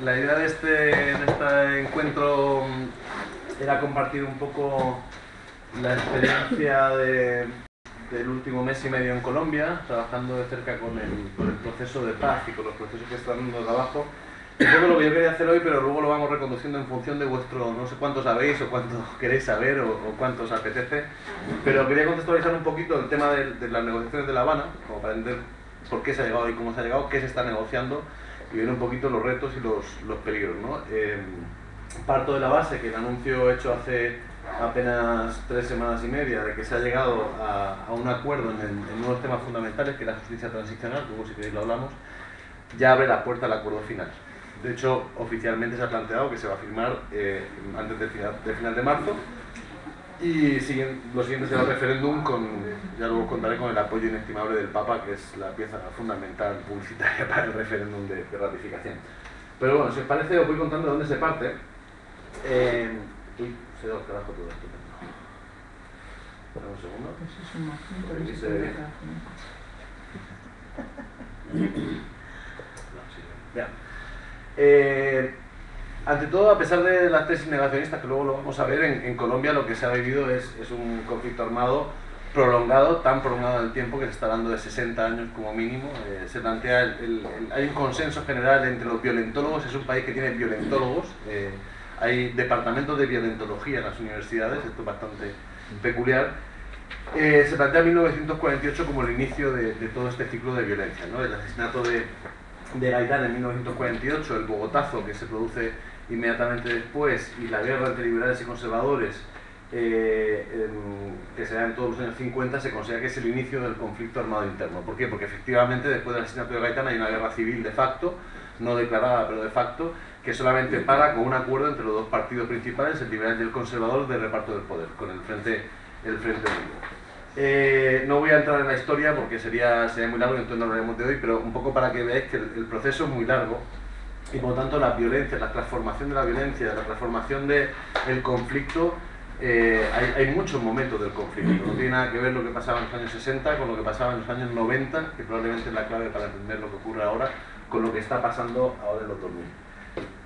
La idea de este encuentro era compartir un poco la experiencia del último mes y medio en Colombia, trabajando de cerca con el proceso de paz y con los procesos que están dando trabajo. Un poco lo que yo quería hacer hoy, pero luego lo vamos reconduciendo en función de vuestro, no sé cuánto sabéis o cuánto queréis saber o cuánto os apetece, pero quería contextualizar un poquito el tema de las negociaciones de La Habana, como para entender por qué se ha llegado y cómo se ha llegado, qué se está negociando y ver un poquito los retos y los peligros, ¿no? Parto de la base que el anuncio hecho hace apenas 3 semanas y media de que se ha llegado a un acuerdo en unos temas fundamentales, que es la justicia transicional, luego si queréis lo hablamos, ya abre la puerta al acuerdo final. De hecho, oficialmente se ha planteado que se va a firmar antes del final de marzo, y lo siguiente será el referéndum, ya luego contaré con el apoyo inestimable del Papa, que es la pieza fundamental publicitaria para el referéndum de ratificación. Pero bueno, si os parece, os voy contando de dónde se parte. Uy, se da el carajo todo esto. Espera un segundo. Aquí se ve bien. Ante todo, a pesar de las tesis negacionistas, que luego lo vamos a ver, en Colombia lo que se ha vivido es un conflicto armado prolongado, tan prolongado en el tiempo que se está dando de 60 años como mínimo. Se plantea, hay un consenso general entre los violentólogos, es un país que tiene violentólogos, hay departamentos de violentología en las universidades, esto es bastante peculiar. Se plantea 1948 como el inicio de todo este ciclo de violencia, ¿no? El asesinato de Gaitán en 1948, el Bogotazo que se produce inmediatamente después y la guerra entre liberales y conservadores que se da en todos los años 50, se considera que es el inicio del conflicto armado interno. ¿Por qué? Porque efectivamente después del asesinato de Gaitán hay una guerra civil de facto, no declarada pero de facto, que solamente para con un acuerdo entre los dos partidos principales, el liberal y el conservador, de reparto del poder, con el Frente Unido. No voy a entrar en la historia porque sería muy largo y entonces no hablaremos de hoy, pero un poco para que veáis que el proceso es muy largo y por lo tanto la violencia, la transformación de la violencia, la transformación del conflicto, hay muchos momentos del conflicto. No tiene nada que ver lo que pasaba en los años 60 con lo que pasaba en los años 90, que probablemente es la clave para entender lo que ocurre ahora, con lo que está pasando ahora en los 2000.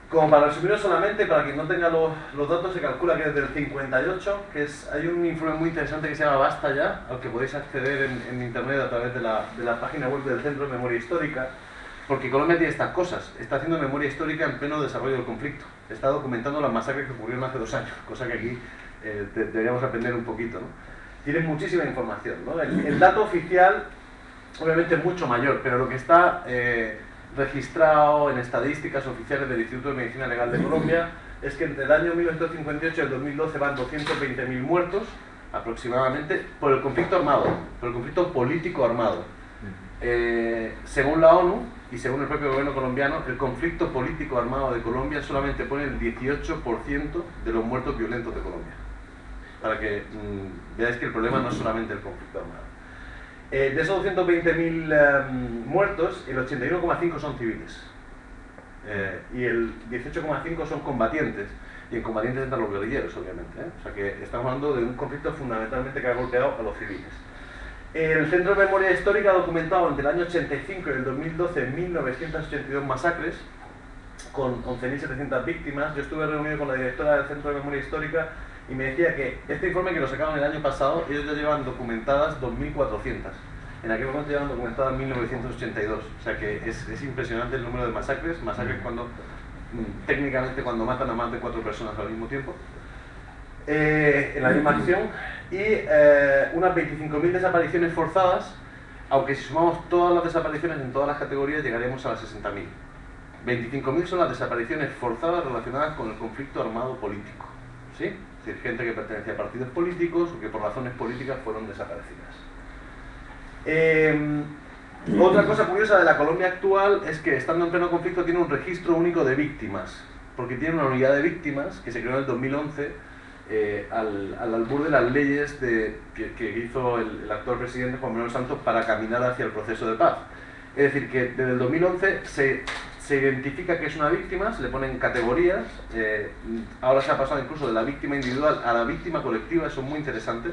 Como para resumirlo solamente, para quien no tenga los datos, se calcula que desde el 58, hay un informe muy interesante que se llama Basta Ya, al que podéis acceder en internet a través de la página web del Centro de Memoria Histórica, porque Colombia tiene estas cosas, está haciendo memoria histórica en pleno desarrollo del conflicto, está documentando las masacres que ocurrieron hace 2 años, cosa que aquí deberíamos aprender un poquito, ¿no? Tiene muchísima información, ¿no? El dato oficial, obviamente, es mucho mayor, pero lo que está registrado en estadísticas oficiales del Instituto de Medicina Legal de Colombia es que entre el año 1958 y el 2012 van 220.000 muertos aproximadamente por el conflicto armado, por el conflicto político armado. Según la ONU y según el propio gobierno colombiano, el conflicto político armado de Colombia solamente pone el 18% de los muertos violentos de Colombia, para que veáis que el problema no es solamente el conflicto armado. De esos 220.000 muertos, el 81,5 son civiles y el 18,5 son combatientes, y en combatientes entran los guerrilleros, obviamente, ¿eh? O sea que estamos hablando de un conflicto fundamentalmente que ha golpeado a los civiles. El Centro de Memoria Histórica ha documentado entre el año 85 y el 2012 1.982 masacres con 11.700 víctimas. Yo estuve reunido con la directora del Centro de Memoria Histórica y me decía que este informe, que lo sacaron el año pasado, ellos ya llevan documentadas 2.400. En aquel momento llevan documentadas 1.982. O sea que es impresionante el número de masacres cuando técnicamente cuando matan a más de 4 personas al mismo tiempo en la misma acción, y unas 25.000 desapariciones forzadas, aunque si sumamos todas las desapariciones en todas las categorías llegaremos a las 60.000. 25.000 son las desapariciones forzadas relacionadas con el conflicto armado político, ¿sí? Es decir, gente que pertenecía a partidos políticos o que por razones políticas fueron desaparecidas. Otra cosa curiosa de la Colombia actual es que, estando en pleno conflicto, tiene un registro único de víctimas, porque tiene una unidad de víctimas que se creó en el 2011 al albur de las leyes que hizo el actual presidente Juan Manuel Santos para caminar hacia el proceso de paz. Es decir, que desde el 2011 se identifica que es una víctima, se le ponen categorías, ahora se ha pasado incluso de la víctima individual a la víctima colectiva, eso es muy interesante.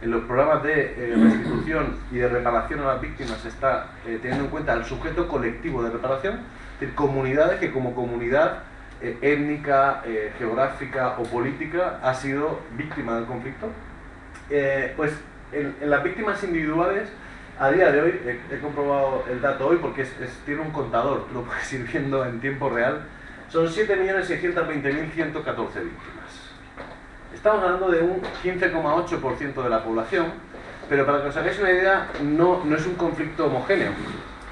En los programas de restitución y de reparación a las víctimas se está teniendo en cuenta el sujeto colectivo de reparación, Es decir, comunidades que como comunidad étnica, geográfica o política ha sido víctima del conflicto. Pues en las víctimas individuales, a día de hoy, he comprobado el dato hoy porque tiene un contador, tú lo puedes ir viendo en tiempo real, son 7.620.114 víctimas. Estamos hablando de un 15,8% de la población, pero para que os hagáis una idea, no es un conflicto homogéneo.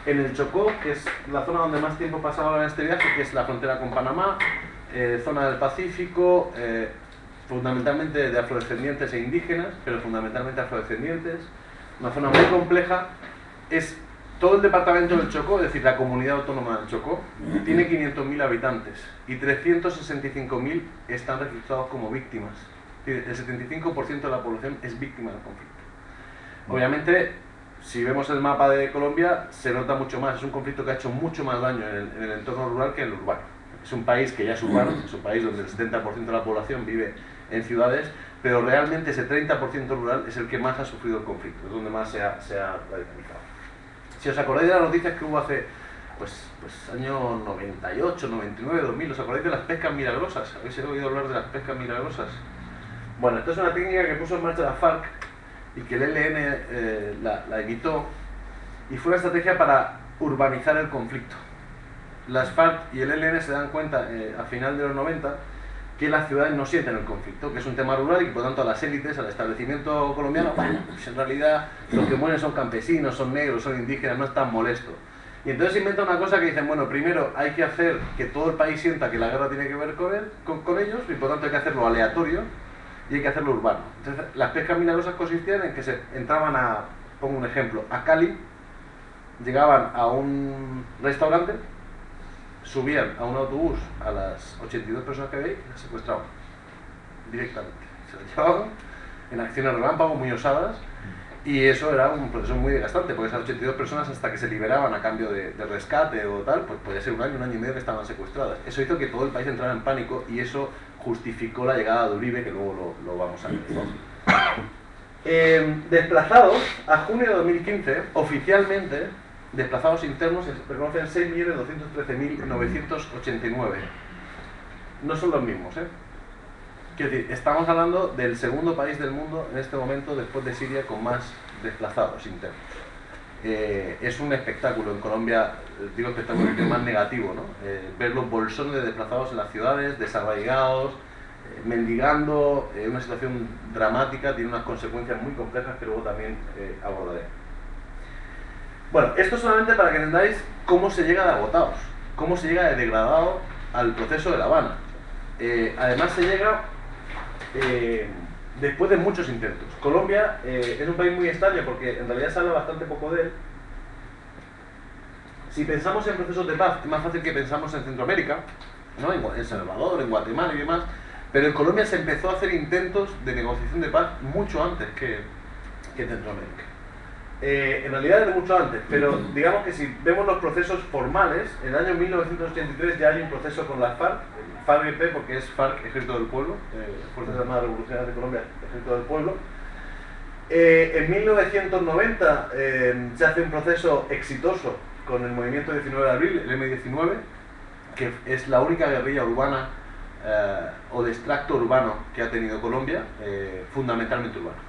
En el Chocó, que es la zona donde más tiempo pasaba en este viaje, que es la frontera con Panamá, zona del Pacífico, fundamentalmente de afrodescendientes e indígenas, pero fundamentalmente afrodescendientes, una zona muy compleja, es todo el departamento del Chocó, es decir, la comunidad autónoma del Chocó, tiene 500.000 habitantes y 365.000 están registrados como víctimas. Es decir, el 75% de la población es víctima del conflicto. Obviamente, si vemos el mapa de Colombia, se nota mucho más. Es un conflicto que ha hecho mucho más daño en el entorno rural que en el urbano. Es un país que ya es urbano, es un país donde el 70% de la población vive en ciudades, pero realmente ese 30% rural es el que más ha sufrido el conflicto, es donde más se ha radicalizado. Si os acordáis de las noticias que hubo hace, pues año 98, 99, 2000, ¿os acordáis de las pescas milagrosas? ¿Habéis oído hablar de las pescas milagrosas? Bueno, esta es una técnica que puso en marcha la FARC y que el ELN la imitó, y fue una estrategia para urbanizar el conflicto. Las FARC y el ELN se dan cuenta a final de los 90 que las ciudades no sienten el conflicto, que es un tema rural y que por tanto a las élites, al establecimiento colombiano, bueno, pues en realidad los que mueren son campesinos, son negros, son indígenas, no es tan molesto. Y entonces inventa una cosa que dicen, bueno, primero hay que hacer que todo el país sienta que la guerra tiene que ver con ellos, y por tanto hay que hacerlo aleatorio y hay que hacerlo urbano. Entonces las pescas milagrosas consistían en que se entraban pongo un ejemplo, a Cali, llegaban a un restaurante, subían a un autobús a las 82 personas que veis y las secuestraban directamente. Se las llevaban en acciones relámpago muy osadas, y eso era un proceso muy desgastante, porque esas 82 personas, hasta que se liberaban a cambio de rescate o tal, pues podía ser un año y medio que estaban secuestradas. Eso hizo que todo el país entrara en pánico y eso justificó la llegada de Uribe, que luego lo vamos a ver, ¿no? Desplazados, a junio de 2015, oficialmente, desplazados internos se reconocen 6.213.989. No son los mismos, ¿eh? Quiero decir, estamos hablando del segundo país del mundo en este momento, después de Siria, con más desplazados internos. Es un espectáculo. En Colombia, digo espectáculo que es más negativo, ¿no? Ver los bolsones de desplazados en las ciudades, desarraigados, mendigando, una situación dramática, tiene unas consecuencias muy complejas que luego también abordaré. Bueno, esto solamente para que entendáis cómo se llega de agotados, cómo se llega de degradado al proceso de La Habana. Además se llega después de muchos intentos. Colombia es un país muy extraño porque en realidad se habla bastante poco de él. Si pensamos en procesos de paz, es más fácil que pensamos en Centroamérica, ¿no? En El Salvador, en Guatemala y demás, pero en Colombia se empezó a hacer intentos de negociación de paz mucho antes que en Centroamérica. En realidad desde mucho antes, pero digamos que si vemos los procesos formales, en el año 1983 ya hay un proceso con las FARC, FARC-EP porque es FARC, Ejército del Pueblo, Fuerzas Armadas Revolucionarias de Colombia, Ejército del Pueblo. En 1990 se hace un proceso exitoso con el movimiento 19 de abril, el M-19, que es la única guerrilla urbana o de extracto urbano que ha tenido Colombia, fundamentalmente urbano.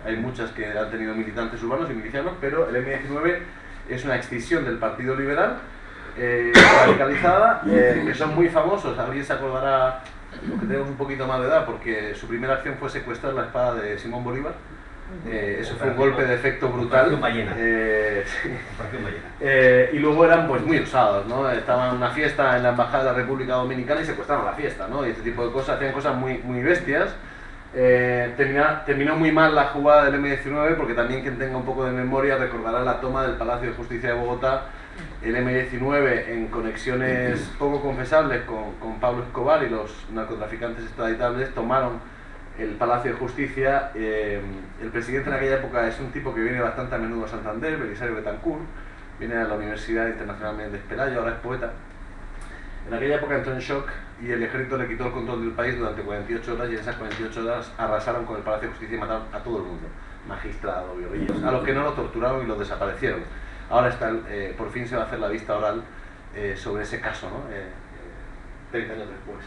Hay muchas que han tenido militantes urbanos y milicianos, pero el M-19 es una extinción del Partido Liberal radicalizada, que son muy famosos. Alguien se acordará, los que tenemos un poquito más de edad, porque su primera acción fue secuestrar la espada de Simón Bolívar. Eso fue un golpe de efecto brutal. Y luego eran pues muy usados, ¿no? Estaban en una fiesta en la Embajada de la República Dominicana y secuestraron la fiesta, ¿no? Y este tipo de cosas, hacían cosas muy bestias. Terminó muy mal la jugada del M-19, porque también quien tenga un poco de memoria recordará la toma del Palacio de Justicia de Bogotá. El M-19, en conexiones poco confesables con Pablo Escobar y los narcotraficantes extraditables, tomaron el Palacio de Justicia. El presidente en aquella época es un tipo que viene bastante a menudo a Santander, Belisario Betancourt, viene a la Universidad Internacional de Pelayo, ahora es poeta. En aquella época entró en shock y el ejército le quitó el control del país durante 48 horas, y en esas 48 horas arrasaron con el Palacio de Justicia y mataron a todo el mundo, magistrados, guerrilleros, a los que no lo torturaron y los desaparecieron. Ahora por fin se va a hacer la vista oral sobre ese caso, ¿no? 30 años después.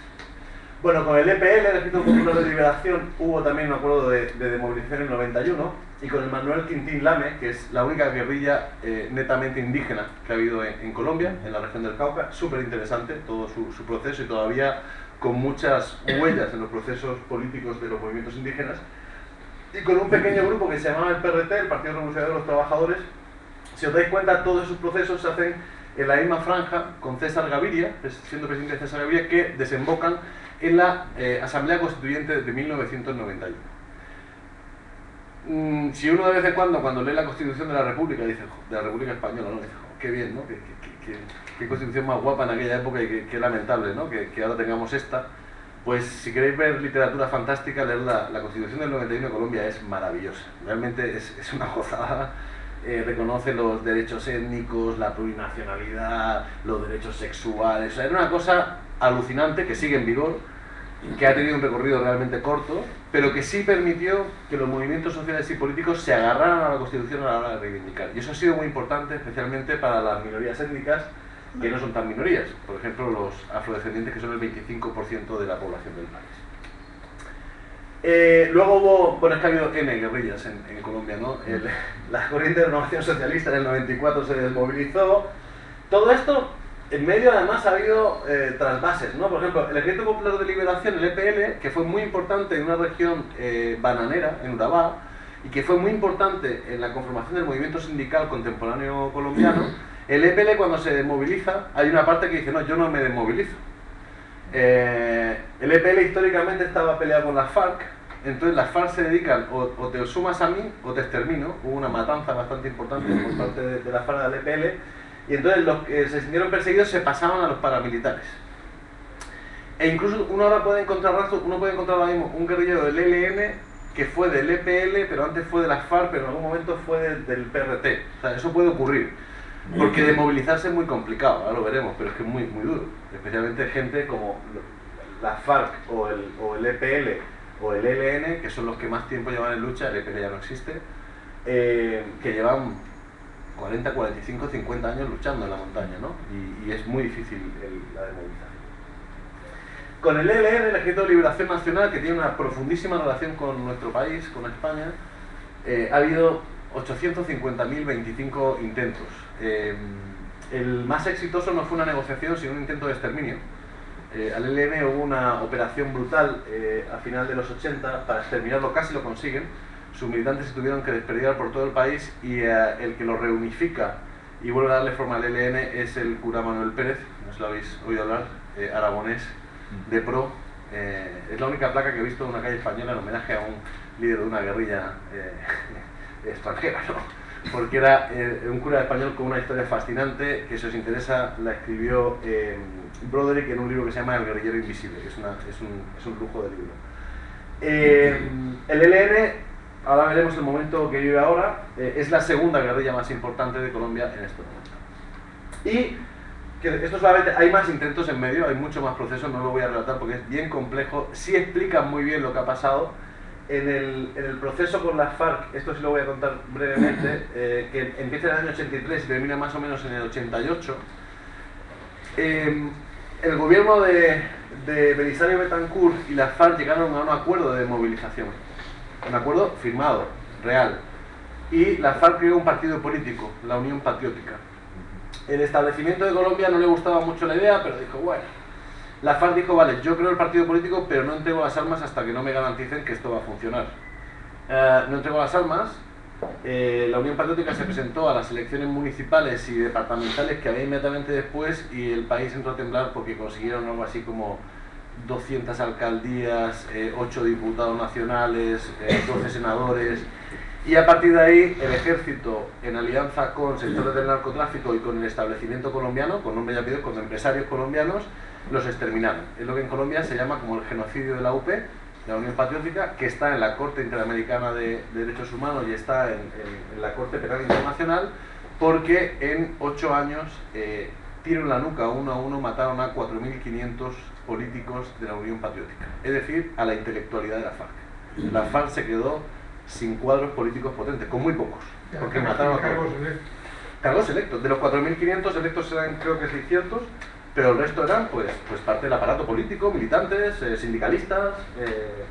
Bueno, con el EPL, el Ejército Popular de Liberación, hubo también un acuerdo de desmovilización en el 91, y con el Manuel Quintín Lame, que es la única guerrilla netamente indígena que ha habido en Colombia, en la región del Cauca, súper interesante todo su proceso, y todavía con muchas huellas en los procesos políticos de los movimientos indígenas, y con un pequeño grupo que se llamaba el PRT, el Partido Revolucionario de los Trabajadores. Si os dais cuenta, todos esos procesos se hacen en la misma franja con César Gaviria, siendo presidente César Gaviria, que desembocan en la Asamblea Constituyente de 1991. Si uno de vez en cuando lee la Constitución de la República, dice, de la República Española, ¿no? Dice, oh, qué bien, ¿no? Qué constitución más guapa en aquella época, y qué lamentable, ¿no? Que ahora tengamos esta. Pues si queréis ver literatura fantástica, leer la Constitución del 91 de Colombia es maravillosa. Realmente es una gozada. Reconoce los derechos étnicos, la plurinacionalidad, los derechos sexuales. O sea, era una cosa alucinante que sigue en vigor, que ha tenido un recorrido realmente corto, pero que sí permitió que los movimientos sociales y políticos se agarraran a la Constitución a la hora de reivindicar. Y eso ha sido muy importante, especialmente para las minorías étnicas, que no son tan minorías. Por ejemplo, los afrodescendientes, que son el 25% de la población del país. Luego hubo, bueno, es que ha habido N guerrillas en Colombia, ¿no? La corriente de renovación socialista en el 94 se desmovilizó. Todo esto, en medio además ha habido trasvases, ¿no? Por ejemplo, el Ejército Popular de Liberación, el EPL, que fue muy importante en una región bananera, en Urabá, y que fue muy importante en la conformación del movimiento sindical contemporáneo colombiano. El EPL, cuando se desmoviliza, hay una parte que dice, no, yo no me desmovilizo. El EPL históricamente estaba peleado con las FARC, entonces las FARC se dedican o te sumas a mí o te extermino. Hubo una matanza bastante importante por parte de la FARC del EPL, y entonces los que se sintieron perseguidos se pasaban a los paramilitares. E incluso uno ahora puede encontrar ahora mismo un guerrillero del ELN que fue del EPL, pero antes fue de las FARC, pero en algún momento fue del PRT. O sea, eso puede ocurrir. Porque desmovilizarse es muy complicado, ahora lo veremos, pero es que es muy, muy duro. Especialmente gente como la FARC o el EPL o el ELN, que son los que más tiempo llevan en lucha. El EPL ya no existe, que llevan 40, 45, 50 años luchando en la montaña, ¿no? Y es muy difícil la desmovilización. Con el ELN, el Ejército de Liberación Nacional, que tiene una profundísima relación con nuestro país, con España, ha habido 850.025 intentos. El más exitoso no fue una negociación, sino un intento de exterminio. Al ELN hubo una operación brutal a final de los 80 para exterminarlo, casi lo consiguen. Sus militantes se tuvieron que desperdigar por todo el país, y el que lo reunifica y vuelve a darle forma al ELN es el cura Manuel Pérez, no os lo habéis oído hablar, aragonés, de pro. Es la única placa que he visto en una calle española en homenaje a un líder de una guerrilla extranjera, ¿no? Porque era un cura español con una historia fascinante, que si os interesa la escribió Broderick en un libro que se llama El guerrillero invisible, que es un lujo de libro. El ELN, ahora veremos el momento que vive ahora, es la segunda guerrilla más importante de Colombia en este momento. Y que esto solamente, hay más intentos en medio, hay mucho más procesos, no lo voy a relatar porque es bien complejo. Sí explica muy bien lo que ha pasado. En el proceso con las FARC, esto sí lo voy a contar brevemente, que empieza en el año 83 y termina más o menos en el 88, el gobierno de Belisario Betancourt y las FARC llegaron a un acuerdo de movilización, un acuerdo firmado, real, y la FARC creó un partido político, la Unión Patriótica. El establecimiento de Colombia no le gustaba mucho la idea, pero dijo, bueno, la FARC dijo, vale, yo creo el partido político, pero no entrego las armas hasta que no me garanticen que esto va a funcionar. No entregó las armas. La Unión Patriótica se presentó a las elecciones municipales y departamentales que había inmediatamente después, y el país entró a temblar porque consiguieron algo así como 200 alcaldías, 8 diputados nacionales, 12 senadores. Y a partir de ahí, el ejército, en alianza con sectores del narcotráfico y con el establecimiento colombiano, con nombre y apellidos, con empresarios colombianos, los exterminaron. Es lo que en Colombia se llama como el genocidio de la UP, de la Unión Patriótica, que está en la Corte Interamericana de Derechos Humanos y está en la Corte Penal Internacional, porque en 8 años, tiro en la nuca, uno a uno, mataron a 4.500 políticos de la Unión Patriótica, es decir, a la intelectualidad de la FARC. La FARC se quedó sin cuadros políticos potentes, con muy pocos, porque mataron a todos. cargos electos. De los 4.500 electos eran creo que 600, pero el resto eran pues parte del aparato político, militantes, sindicalistas,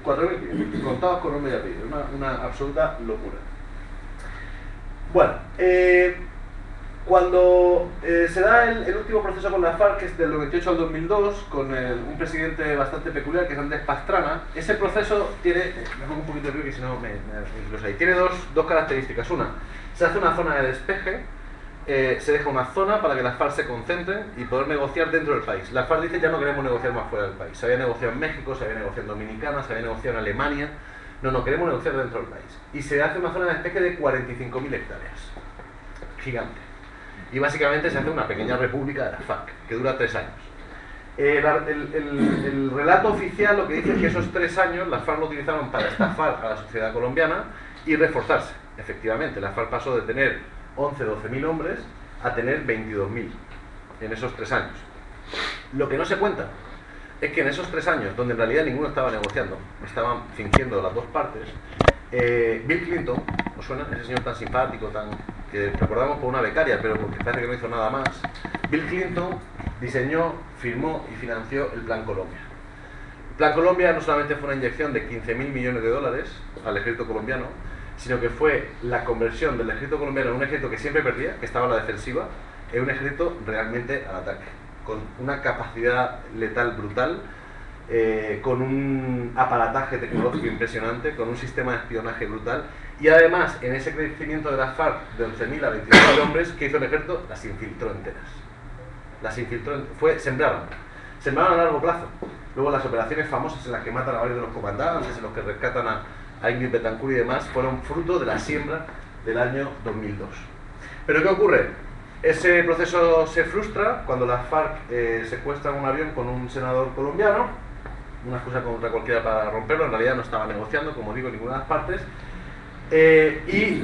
4.500, contados con nombre y apellido, una absoluta locura. Bueno, cuando se da el último proceso con la FARC, que es del 98 al 2002, con un presidente bastante peculiar, que es Andrés Pastrana, ese proceso tiene, me pongo un poquito de frío que si no me tiene dos características. Una, se hace una zona de despeje, se deja una zona para que las FARC se concentren y poder negociar dentro del país. La FARC dice ya no queremos negociar más fuera del país. Se había negociado en México, se había negociado en Dominicana, se había negociado en Alemania. No, queremos negociar dentro del país. Y se hace una zona de despeje de 45.000 hectáreas. Gigante. Y básicamente se hace una pequeña república de la FARC, que dura 3 años. El relato oficial lo que dice es que esos 3 años las FARC lo utilizaron para estafar a la sociedad colombiana y reforzarse. Efectivamente, la FARC pasó de tener 12.000 hombres a tener 22.000 en esos 3 años. Lo que no se cuenta es que en esos 3 años, donde en realidad ninguno estaba negociando, estaban fingiendo las dos partes, Bill Clinton, ¿os suena? Ese señor tan simpático, que recordamos por una becaria, pero porque parece que no hizo nada más. Bill Clinton diseñó, firmó y financió el Plan Colombia. El Plan Colombia no solamente fue una inyección de 15.000 millones de dólares al ejército colombiano, sino que fue la conversión del ejército colombiano en un ejército que siempre perdía, que estaba a la defensiva, en un ejército realmente al ataque, con una capacidad letal brutal, con un aparataje tecnológico impresionante, con un sistema de espionaje brutal, y además en ese crecimiento de las FARC de 11.000 a 22.000 hombres que hizo el ejército, las infiltró enteras. Sembraron a largo plazo. Luego las operaciones famosas en las que matan a varios de los comandantes, en los que rescatan a Ingrid Betancourt y demás, fueron fruto de la siembra del año 2002. ¿Pero qué ocurre? Ese proceso se frustra cuando las FARC secuestran un avión con un senador colombiano, una excusa contra cualquiera para romperlo. En realidad no estaba negociando, como digo, ninguna de las partes, y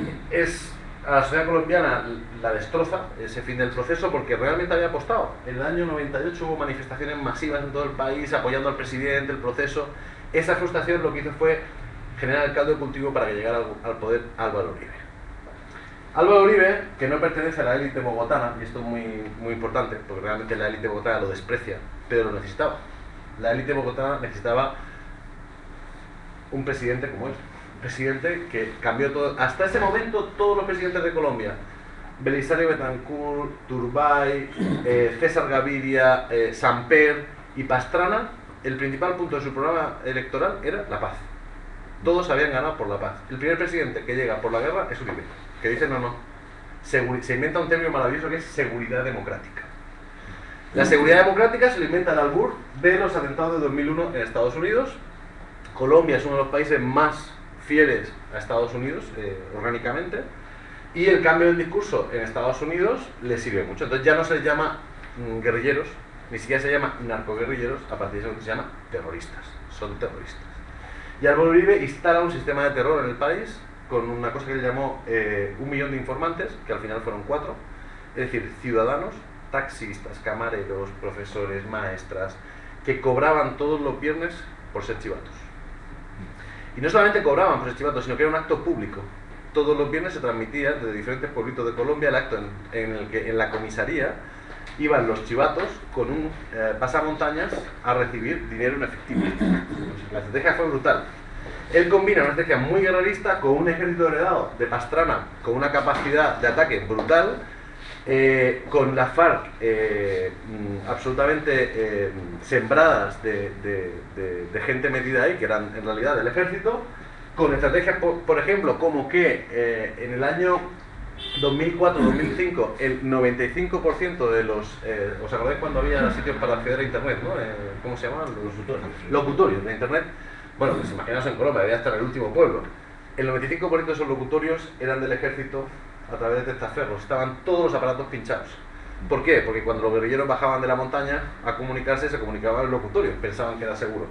a la sociedad colombiana la destroza ese fin del proceso, porque realmente había apostado. En el año 98 hubo manifestaciones masivas en todo el país apoyando al presidente, el proceso. Esa frustración lo que hizo fue generar el caldo de cultivo para que llegara al poder Álvaro Uribe. Álvaro Uribe, que no pertenece a la élite bogotana, y esto es muy importante, porque realmente la élite bogotana lo desprecia, pero lo necesitaba. La élite bogotana necesitaba un presidente como él. Un presidente que cambió todo. Hasta ese momento, todos los presidentes de Colombia, Belisario Betancourt, Turbay, César Gaviria, Samper y Pastrana, el principal punto de su programa electoral era la paz. Todos habían ganado por la paz. El primer presidente que llega por la guerra es Uribe, que dice se inventa un término maravilloso que es seguridad democrática. La seguridad democrática se lo inventa al albur de los atentados de 2001 en Estados Unidos. Colombia es uno de los países más fieles a Estados Unidos orgánicamente, y el cambio del discurso en Estados Unidos le sirve mucho. Entonces ya no se les llama guerrilleros, ni siquiera se llama narcoguerrilleros, a partir de eso se llama terroristas. Son terroristas. Y Álvaro Uribe instala un sistema de terror en el país con una cosa que él llamó 1 millón de informantes, que al final fueron 4, es decir, ciudadanos, taxistas, camareros, profesores, maestras, que cobraban todos los viernes por ser chivatos. Y no solamente cobraban por ser chivatos, sino que era un acto público. Todos los viernes se transmitía desde diferentes pueblitos de Colombia el acto en el que en la comisaría iban los chivatos con un pasamontañas a recibir dinero en efectivo. La estrategia fue brutal. Él combina una estrategia muy guerrerista con un ejército heredado de Pastrana, con una capacidad de ataque brutal, con las FARC absolutamente sembradas de gente metida ahí, que eran en realidad del ejército, con estrategias, por ejemplo, como que en el año 2004-2005 el 95% de los... ¿os acordáis cuando había sitios para acceder a internet, ¿no? ¿Cómo se llamaban? Los locutorios de internet. Bueno, pues imaginaos en Colombia, debía estar en el último pueblo. El 95% de esos locutorios eran del ejército a través de testaferros. Estaban todos los aparatos pinchados. ¿Por qué? Porque cuando los guerrilleros bajaban de la montaña a comunicarse, se comunicaban en los locutorios, pensaban que era seguro.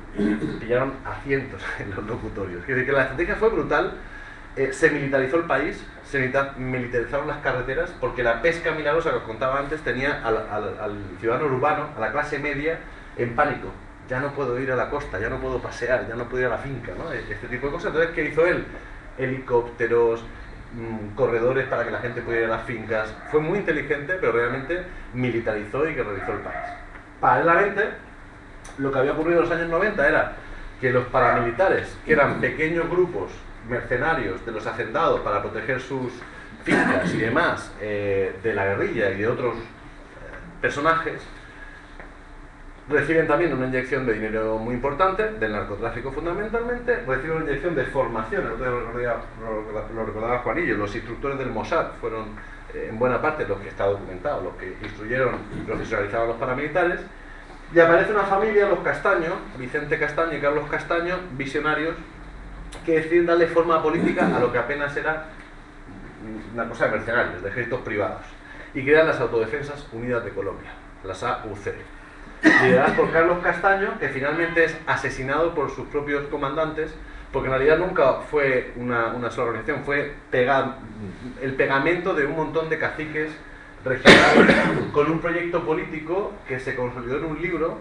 Pillaron a cientos en los locutorios. Es decir, que la estrategia fue brutal. Se militarizó el país, se militarizaron las carreteras, porque la pesca milagrosa que os contaba antes tenía al ciudadano urbano, a la clase media, en pánico. Ya no puedo ir a la costa, ya no puedo pasear, ya no puedo ir a la finca, ¿no? Este tipo de cosas. Entonces, ¿qué hizo él? Helicópteros, corredores para que la gente pudiera ir a las fincas. Fue muy inteligente, pero realmente militarizó y guerrerizó el país. Paralelamente, lo que había ocurrido en los años 90 era que los paramilitares, que eran pequeños grupos mercenarios de los hacendados para proteger sus fincas y demás de la guerrilla y de otros personajes, reciben también una inyección de dinero muy importante, del narcotráfico fundamentalmente, reciben una inyección de formación, lo recordaba Juanillo, los instructores del Mossad fueron en buena parte los que está documentado, los que instruyeron y profesionalizaban a los paramilitares, y aparece una familia, los Castaño, Vicente Castaño y Carlos Castaño, visionarios, que deciden darle forma política a lo que apenas era una cosa de mercenarios, de ejércitos privados, y crean las Autodefensas Unidas de Colombia, las AUC, lideradas por Carlos Castaño, que finalmente es asesinado por sus propios comandantes, porque en realidad nunca fue una sola organización, fue el pegamento de un montón de caciques regionales con un proyecto político que se consolidó en un libro,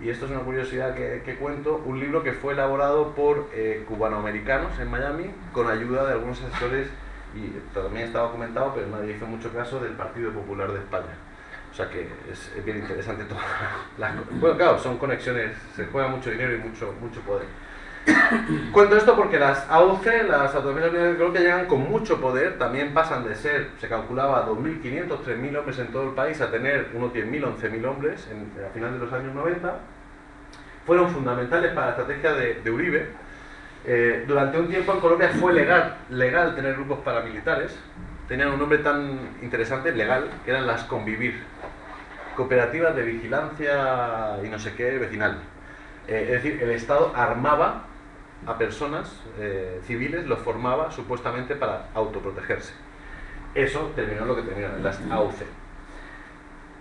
y esto es una curiosidad que cuento, un libro que fue elaborado por cubanoamericanos en Miami, con ayuda de algunos asesores, y también está documentado, pero nadie hizo mucho caso, del Partido Popular de España. O sea que es bien interesante todo. Bueno, claro, son conexiones, se juega mucho dinero y mucho poder. Cuento esto porque las AUC, las Autodefensas Unidas de Colombia, llegan con mucho poder, también pasan de ser, se calculaba, 2.500, 3.000 hombres en todo el país, a tener unos 10.000, 11.000 hombres a final de los años 90. Fueron fundamentales para la estrategia de Uribe. Durante un tiempo en Colombia fue legal tener grupos paramilitares, tenían un nombre tan interesante, legal, que eran las Convivir, cooperativas de vigilancia y no sé qué vecinal. Es decir, el Estado armaba a personas civiles, los formaba supuestamente para autoprotegerse. Eso terminó lo que terminó, las AUC.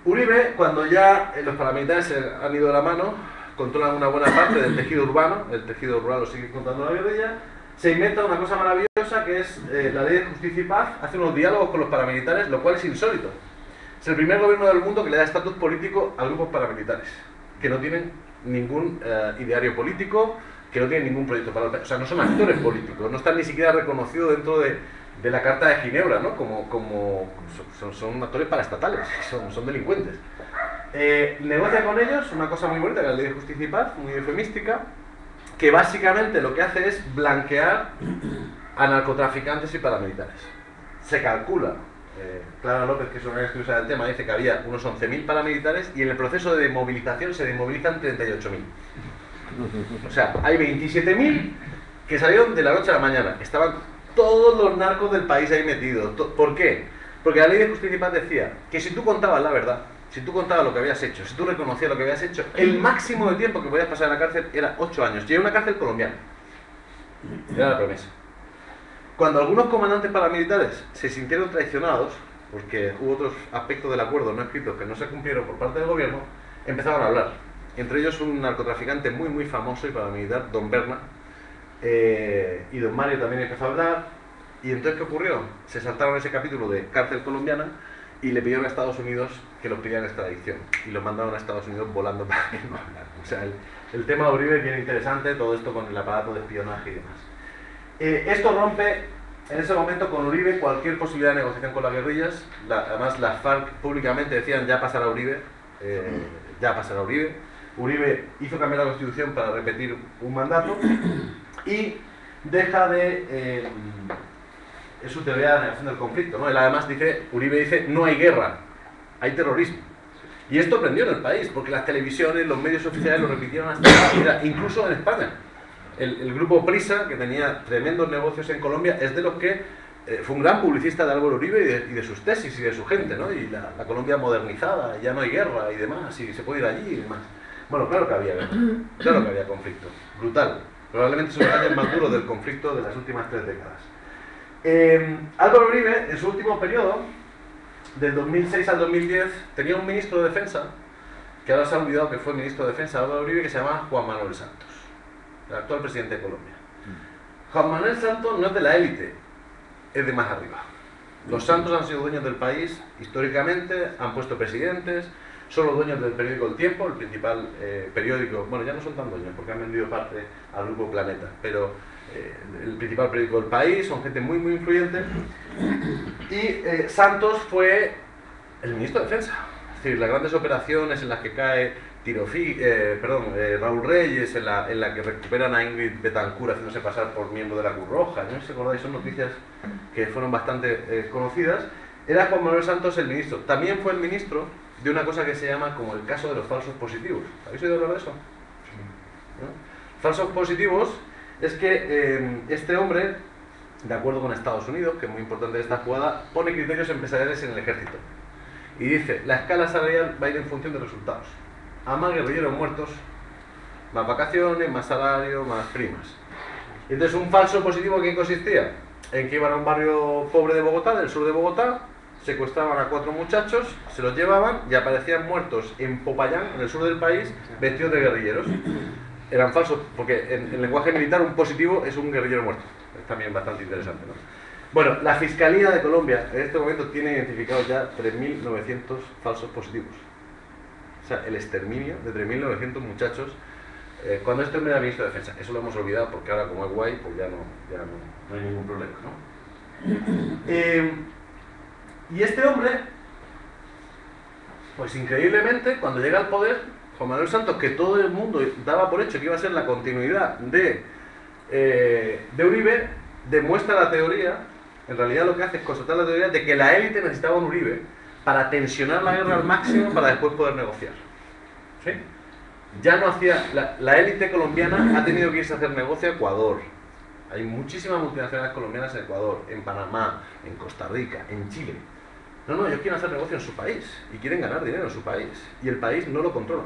Uribe, cuando ya los paramilitares se han ido de la mano, controlan una buena parte del tejido urbano, el tejido rural lo sigue contando la guerrilla, se inventa una cosa maravillosa que es la Ley de Justicia y Paz, hace unos diálogos con los paramilitares, lo cual es insólito. Es el primer gobierno del mundo que le da estatus político a grupos paramilitares, que no tienen ningún ideario político, que no tienen ningún proyecto para el país. O sea, no son actores políticos, no están ni siquiera reconocidos dentro de la Carta de Ginebra, ¿no? Son actores paraestatales, son delincuentes. Negocia con ellos una cosa muy bonita, que es la Ley de Justicia y Paz, muy eufemística, que básicamente lo que hace es blanquear a narcotraficantes y paramilitares. Se calcula, Clara López, que es una estudiosa del tema, dice que había unos 11.000 paramilitares y en el proceso de desmovilización se desmovilizan 38.000. O sea, hay 27.000 que salieron de la noche a la mañana. Estaban todos los narcos del país ahí metidos. ¿Por qué? Porque la Ley de Justicia y Paz decía que si tú contabas la verdad, si tú contabas lo que habías hecho, si tú reconocías lo que habías hecho, el máximo de tiempo que podías pasar en la cárcel era 8 años. Y era una cárcel colombiana. Era la promesa. Cuando algunos comandantes paramilitares se sintieron traicionados, porque hubo otros aspectos del acuerdo no escritos que no se cumplieron por parte del gobierno, empezaron a hablar. Entre ellos un narcotraficante muy famoso y paramilitar, Don Berna, y Don Mario también empezó a hablar. Y entonces, ¿qué ocurrió? Se saltaron ese capítulo de cárcel colombiana y le pidieron a Estados Unidos que los pidieran extradición. Y los mandaron a Estados Unidos volando para que no hablaran. O sea, el tema de Uribe es bien interesante, todo esto con el aparato de espionaje y demás. Esto rompe en ese momento con Uribe cualquier posibilidad de negociación con las guerrillas. Además, las FARC públicamente decían ya pasará Uribe, ya pasará Uribe. Uribe hizo cambiar la Constitución para repetir un mandato y deja de... es su teoría de la negación del conflicto, ¿no? Él además dice, Uribe dice, no hay guerra, hay terrorismo. Y esto prendió en el país, porque las televisiones, los medios oficiales lo repitieron hasta la saciedad, incluso en España. El grupo Prisa, que tenía tremendos negocios en Colombia, es de los que fue un gran publicista de Álvaro Uribe y de sus tesis y de su gente, ¿no? Y la Colombia modernizada, ya no hay guerra y demás, y se puede ir allí y demás. Bueno, claro que había guerra, claro que había conflicto, brutal. Probablemente son los años más duros del conflicto de las últimas 3 décadas. Álvaro Uribe, en su último periodo, del 2006 al 2010, tenía un ministro de Defensa, que ahora se ha olvidado que fue ministro de Defensa de Álvaro Uribe, que se llama Juan Manuel Santos, el actual presidente de Colombia. Juan Manuel Santos no es de la élite, es de más arriba. Los Santos han sido dueños del país históricamente, han puesto presidentes, son los dueños del periódico El Tiempo, el principal periódico, bueno, ya no son tan dueños porque han vendido parte al Grupo Planeta, pero el principal periódico del país, son gente muy, muy influyente. Y Santos fue el ministro de Defensa. Es decir, las grandes operaciones en las que cae Raúl Reyes, en la que recuperan a Ingrid Betancourt haciéndose pasar por miembro de la Cruz Roja, no sé si acordáis, son noticias que fueron bastante conocidas. Era Juan Manuel Santos el ministro. También fue el ministro de una cosa que se llama como el caso de los falsos positivos. ¿Habéis oído hablar de eso? ¿No? Falsos positivos es que este hombre, de acuerdo con Estados Unidos, que es muy importante esta jugada, pone criterios empresariales en el ejército. Y dice, la escala salarial va a ir en función de resultados. A más guerrilleros muertos, más vacaciones, más salario, más primas. Y entonces un falso positivo, ¿en qué consistía? En que iban a un barrio pobre de Bogotá, del sur de Bogotá, secuestraban a 4 muchachos, se los llevaban y aparecían muertos en Popayán, en el sur del país, vestidos de guerrilleros. Eran falsos, porque en lenguaje militar un positivo es un guerrillero muerto. Es también bastante interesante, ¿no? Bueno, la Fiscalía de Colombia en este momento tiene identificados ya 3.900 falsos positivos. O sea, el exterminio de 3.900 muchachos cuando este hombre era ministro de Defensa. Eso lo hemos olvidado porque ahora como es guay, pues ya no hay ningún problema, ¿no? Y este hombre, pues increíblemente, cuando llega al poder, Juan Manuel Santos, que todo el mundo daba por hecho que iba a ser la continuidad de Uribe, demuestra la teoría, en realidad lo que hace es constatar la teoría de que la élite necesitaba un Uribe para tensionar la guerra al máximo para después poder negociar. ¿Sí? Ya no hacía... La élite colombiana ha tenido que irse a hacer negocio a Ecuador. Hay muchísimas multinacionales colombianas en Ecuador, en Panamá, en Costa Rica, en Chile. No, ellos quieren hacer negocio en su país y quieren ganar dinero en su país. Y el país no lo controla.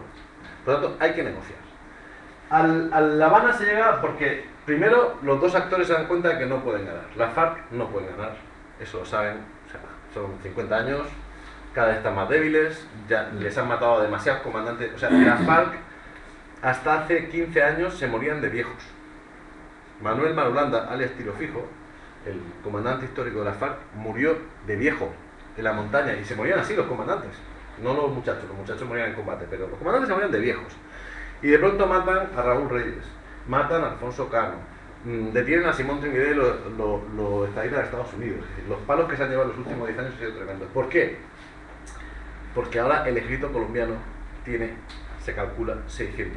Por lo tanto, hay que negociar. A La Habana se llega porque, primero, los dos actores se dan cuenta de que no pueden ganar. Las FARC no pueden ganar, eso lo saben. O sea, son 50 años, cada vez están más débiles, ya les han matado a demasiados comandantes. O sea, las FARC hasta hace 15 años se morían de viejos. Manuel Marulanda, alias Tiro Fijo, el comandante histórico de las FARC, murió de viejo en la montaña, y se morían así los comandantes, no los muchachos morían en combate, pero los comandantes se morían de viejos. Y de pronto matan a Raúl Reyes, matan a Alfonso Cano, detienen a Simón Trigueros y los estadistas de Estados Unidos. Los palos que se han llevado en los últimos 10 años han sido tremendos. ¿Por qué? Porque ahora el ejército colombiano tiene, se calcula, 600.000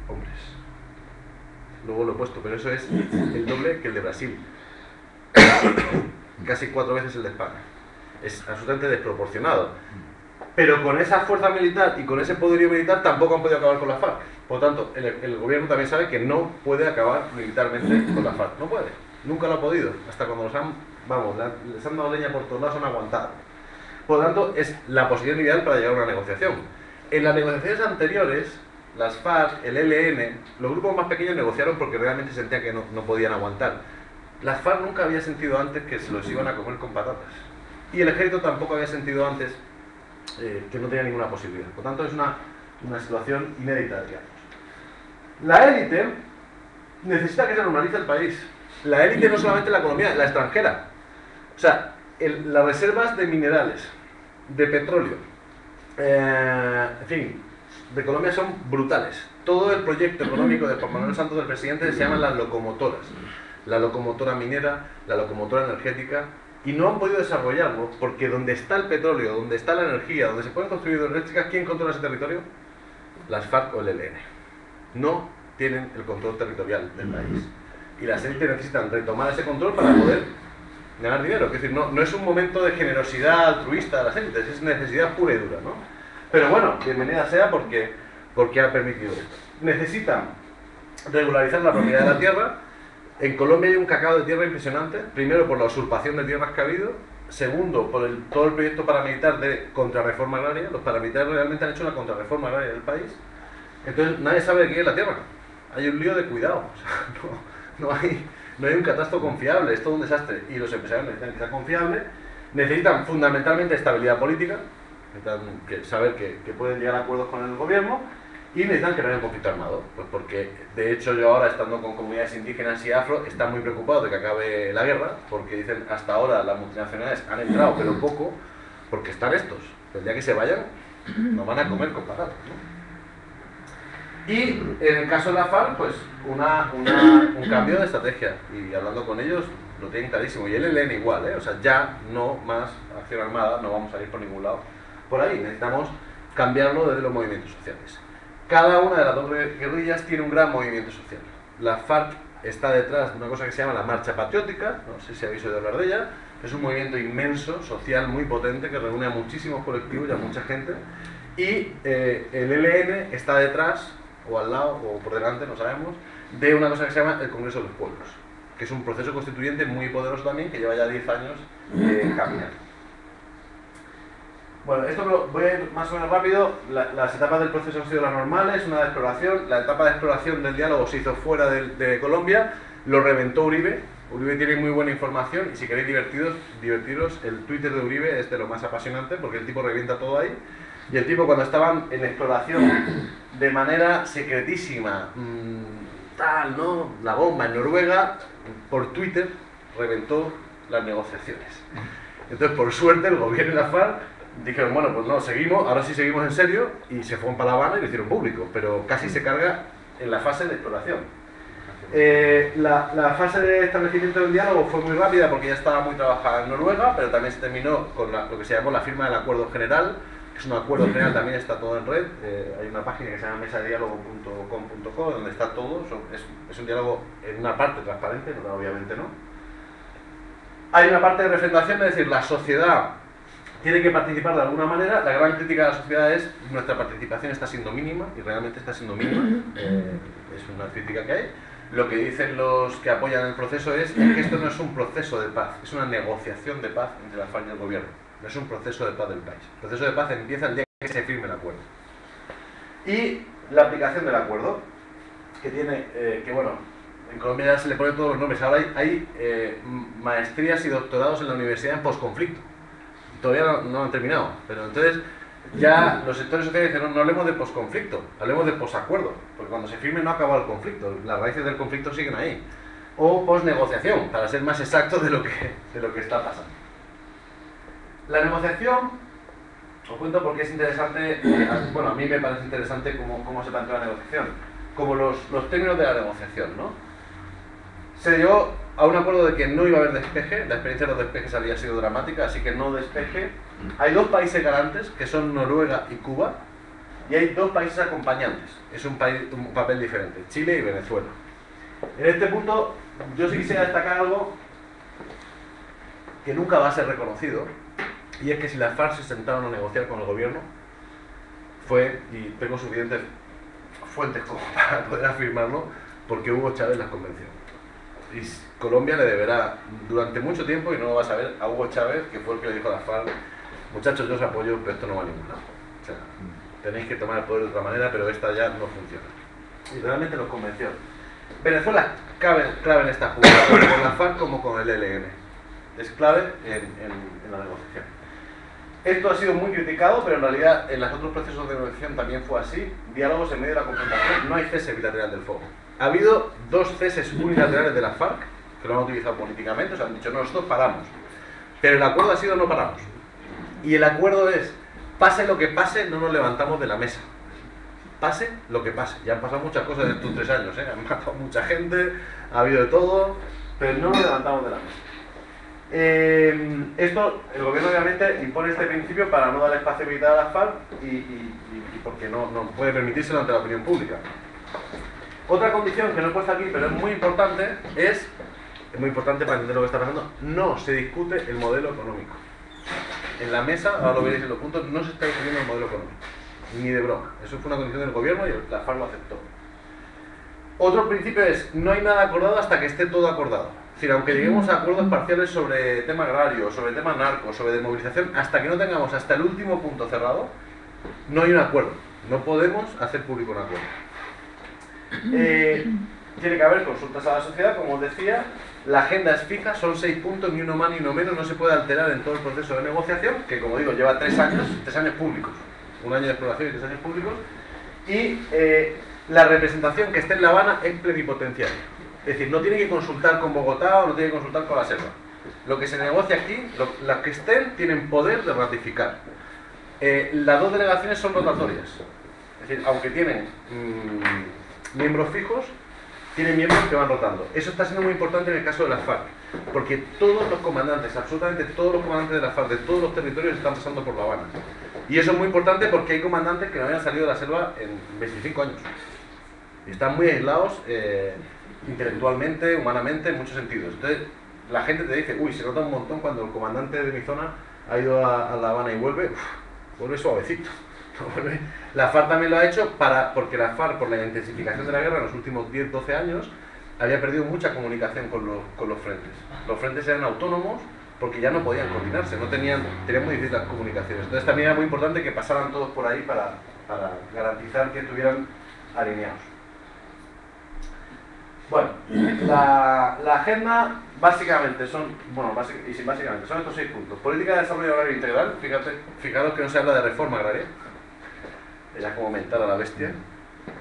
hombres. Luego lo he puesto, pero eso es el doble que el de Brasil. Casi 4 veces el de España. Es absolutamente desproporcionado. Pero con esa fuerza militar y con ese poderío militar tampoco han podido acabar con la FARC. Por lo tanto, el gobierno también sabe que no puede acabar militarmente con la FARC. No puede. Nunca lo ha podido. Hasta cuando les han dado leña por todos lados, han aguantado. Por lo tanto, es la posición ideal para llegar a una negociación. En las negociaciones anteriores, las FARC, el ELN, los grupos más pequeños negociaron porque realmente sentían que no podían aguantar. Las FARC nunca había sentido antes que se los iban a comer con patatas. Y el ejército tampoco había sentido antes que no tenía ninguna posibilidad. Por tanto, es una situación inédita, digamos. La élite necesita que se normalice el país. La élite no solamente la economía, la extranjera. O sea, las reservas de minerales, de petróleo, en fin, de Colombia son brutales. Todo el proyecto económico de Juan Manuel Santos, del presidente, se llaman las locomotoras. La locomotora minera, la locomotora energética, y no han podido desarrollarlo porque donde está el petróleo, donde está la energía, donde se pueden construir hidroeléctricas, ¿quién controla ese territorio? Las FARC o el ELN. No tienen el control territorial del país. Y las élites necesitan retomar ese control para poder ganar dinero. Es decir, no es un momento de generosidad altruista de las élites, es necesidad pura y dura, ¿no? Pero bueno, bienvenida sea porque ha permitido esto. Necesitan regularizar la propiedad de la tierra. En Colombia hay un cacao de tierra impresionante, primero por la usurpación de tierras que ha habido, segundo por todo el proyecto paramilitar de contrarreforma agraria. Los paramilitares realmente han hecho una contrarreforma agraria del país. Entonces nadie sabe de quién es la tierra. Hay un lío de cuidado, o sea, no hay un catastro confiable, es todo un desastre. Y los empresarios necesitan que sea confiable, necesitan fundamentalmente estabilidad política, necesitan saber que pueden llegar a acuerdos con el gobierno, y necesitan que no haya un conflicto armado, pues porque de hecho yo ahora, estando con comunidades indígenas y afro, están muy preocupados de que acabe la guerra, porque dicen hasta ahora las multinacionales han entrado pero poco, porque están estos, el día que se vayan nos van a comer con patatas, ¿no? Y en el caso de la FARC, pues un cambio de estrategia, y hablando con ellos lo tienen clarísimo, y el ELN igual, o sea, ya no más acción armada, no vamos a ir por ningún lado por ahí, necesitamos cambiarlo desde los movimientos sociales. Cada una de las dos guerrillas tiene un gran movimiento social. La FARC está detrás de una cosa que se llama la Marcha Patriótica, no sé si habéis oído hablar de ella, es un movimiento inmenso, social, muy potente, que reúne a muchísimos colectivos y a mucha gente, y el ELN está detrás, o al lado, o por delante, no sabemos, de una cosa que se llama el Congreso de los Pueblos, que es un proceso constituyente muy poderoso también, que lleva ya 10 años caminando. Bueno, esto lo voy a ir más o menos rápido. Las etapas del proceso han sido las normales, una de exploración. La etapa de exploración del diálogo se hizo fuera de Colombia, lo reventó Uribe. Uribe tiene muy buena información, y si queréis divertiros, el Twitter de Uribe es de lo más apasionante, porque el tipo revienta todo ahí. Y el tipo, cuando estaban en exploración de manera secretísima, ¿no? La bomba en Noruega, por Twitter reventó las negociaciones. Entonces, por suerte, el gobierno y la FARC dijeron, bueno, pues no, seguimos, ahora sí seguimos en serio, y se fueron para La Habana y lo hicieron público, pero casi se carga en la fase de exploración. La fase de establecimiento del diálogo fue muy rápida porque ya estaba muy trabajada en Noruega, pero también se terminó con lo que se llamó la firma del acuerdo general, que es un acuerdo general, también está todo en red. Hay una página que se llama mesadedialogo.com.co donde está todo. Es un diálogo en una parte transparente, no, obviamente no. Hay una parte de refrendación, es decir, la sociedad tiene que participar de alguna manera. La gran crítica de la sociedad es nuestra participación está siendo mínima, y realmente está siendo mínima. Es una crítica que hay. Lo que dicen los que apoyan el proceso es que esto no es un proceso de paz, es una negociación de paz entre la FARC y el gobierno. No es un proceso de paz del país. El proceso de paz empieza el día que se firme el acuerdo. Y la aplicación del acuerdo, que tiene, que bueno, en Colombia ya se le ponen todos los nombres. Ahora hay maestrías y doctorados en la universidad en posconflicto. Todavía no han terminado, pero entonces ya los sectores sociales dicen, no hablemos de posconflicto, hablemos de posacuerdo, porque cuando se firme no ha acabado el conflicto, las raíces del conflicto siguen ahí. O posnegociación, para ser más exactos de lo que está pasando. La negociación, os cuento porque es interesante, bueno, a mí me parece interesante cómo se plantea la negociación, como los términos de la negociación, ¿no? Se llegó a un acuerdo de que no iba a haber despeje, la experiencia de los despejes había sido dramática, así que no despeje. Hay dos países garantes, que son Noruega y Cuba, y hay dos países acompañantes, es un papel diferente, Chile y Venezuela. En este punto, yo sí quisiera destacar algo que nunca va a ser reconocido, y es que si las FARC se sentaron a negociar con el gobierno, fue, y tengo suficientes fuentes como para poder afirmarlo, porque Hugo Chávez las convenció. Y Colombia le deberá durante mucho tiempo, y no lo va a saber, a Hugo Chávez, que fue el que le dijo a las FARC, muchachos, yo os apoyo, pero esto no va a ningún lado. O sea, tenéis que tomar el poder de otra manera, pero esta ya no funciona. Y realmente los convenció. Venezuela es clave en esta jugada, tanto con la FARC como con el ELN. Es clave en la negociación. Esto ha sido muy criticado, pero en realidad en los otros procesos de negociación también fue así. Diálogos en medio de la confrontación, no hay cese bilateral del fuego. Ha habido dos ceses unilaterales de la FARC, que lo han utilizado políticamente, o sea, han dicho, no, nosotros paramos. Pero el acuerdo ha sido no paramos. Y el acuerdo es, pase lo que pase, no nos levantamos de la mesa. Pase lo que pase. Ya han pasado muchas cosas en estos 3 años, han matado mucha gente, ha habido de todo, pero no nos levantamos de la mesa. Esto, el gobierno obviamente impone este principio para no dar espacio militar a la FARC y porque no puede permitírselo ante la opinión pública. Otra condición que no he puesto aquí, pero es muy importante, es muy importante para entender lo que está pasando, no se discute el modelo económico. En la mesa, ahora lo veréis en los puntos, no se está discutiendo el modelo económico, ni de broma. Eso fue una condición del gobierno y la FARC lo aceptó. Otro principio es, no hay nada acordado hasta que esté todo acordado. Es decir, aunque lleguemos a acuerdos parciales sobre tema agrario, sobre tema narco, sobre desmovilización, hasta que no tengamos hasta el último punto cerrado, no hay un acuerdo. No podemos hacer público un acuerdo. Tiene que haber consultas a la sociedad, como os decía. La agenda es fija, son 6 puntos, ni uno más ni uno menos, no se puede alterar en todo el proceso de negociación, que como digo, lleva 3 años, 3 años públicos. 1 año de exploración y 3 años públicos. Y la representación que esté en La Habana es plenipotenciaria. Es decir, no tiene que consultar con Bogotá o no tiene que consultar con la selva. Lo que se negocia aquí, las que estén, tienen poder de ratificar. Las dos delegaciones son rotatorias. Es decir, aunque tienen miembros fijos, tienen miembros que van rotando. Eso está siendo muy importante en el caso de la FARC, porque todos los comandantes, absolutamente todos los comandantes de la FARC, de todos los territorios, están pasando por La Habana. Y eso es muy importante porque hay comandantes que no habían salido de la selva en 25 años. Y están muy aislados intelectualmente, humanamente, en muchos sentidos. Entonces, la gente te dice, uy, se nota un montón cuando el comandante de mi zona ha ido a La Habana y vuelve, vuelve suavecito. La FARC también lo ha hecho porque la FARC, por la intensificación de la guerra en los últimos 10-12 años, había perdido mucha comunicación con los frentes. Los frentes eran autónomos porque ya no podían coordinarse, tenían muy difíciles las comunicaciones. Entonces también era muy importante que pasaran todos por ahí para garantizar que estuvieran alineados. Bueno, la agenda básicamente son estos 6 puntos. Política de desarrollo agrario integral, fijaros que no se habla de reforma agraria, ya como mental a la bestia.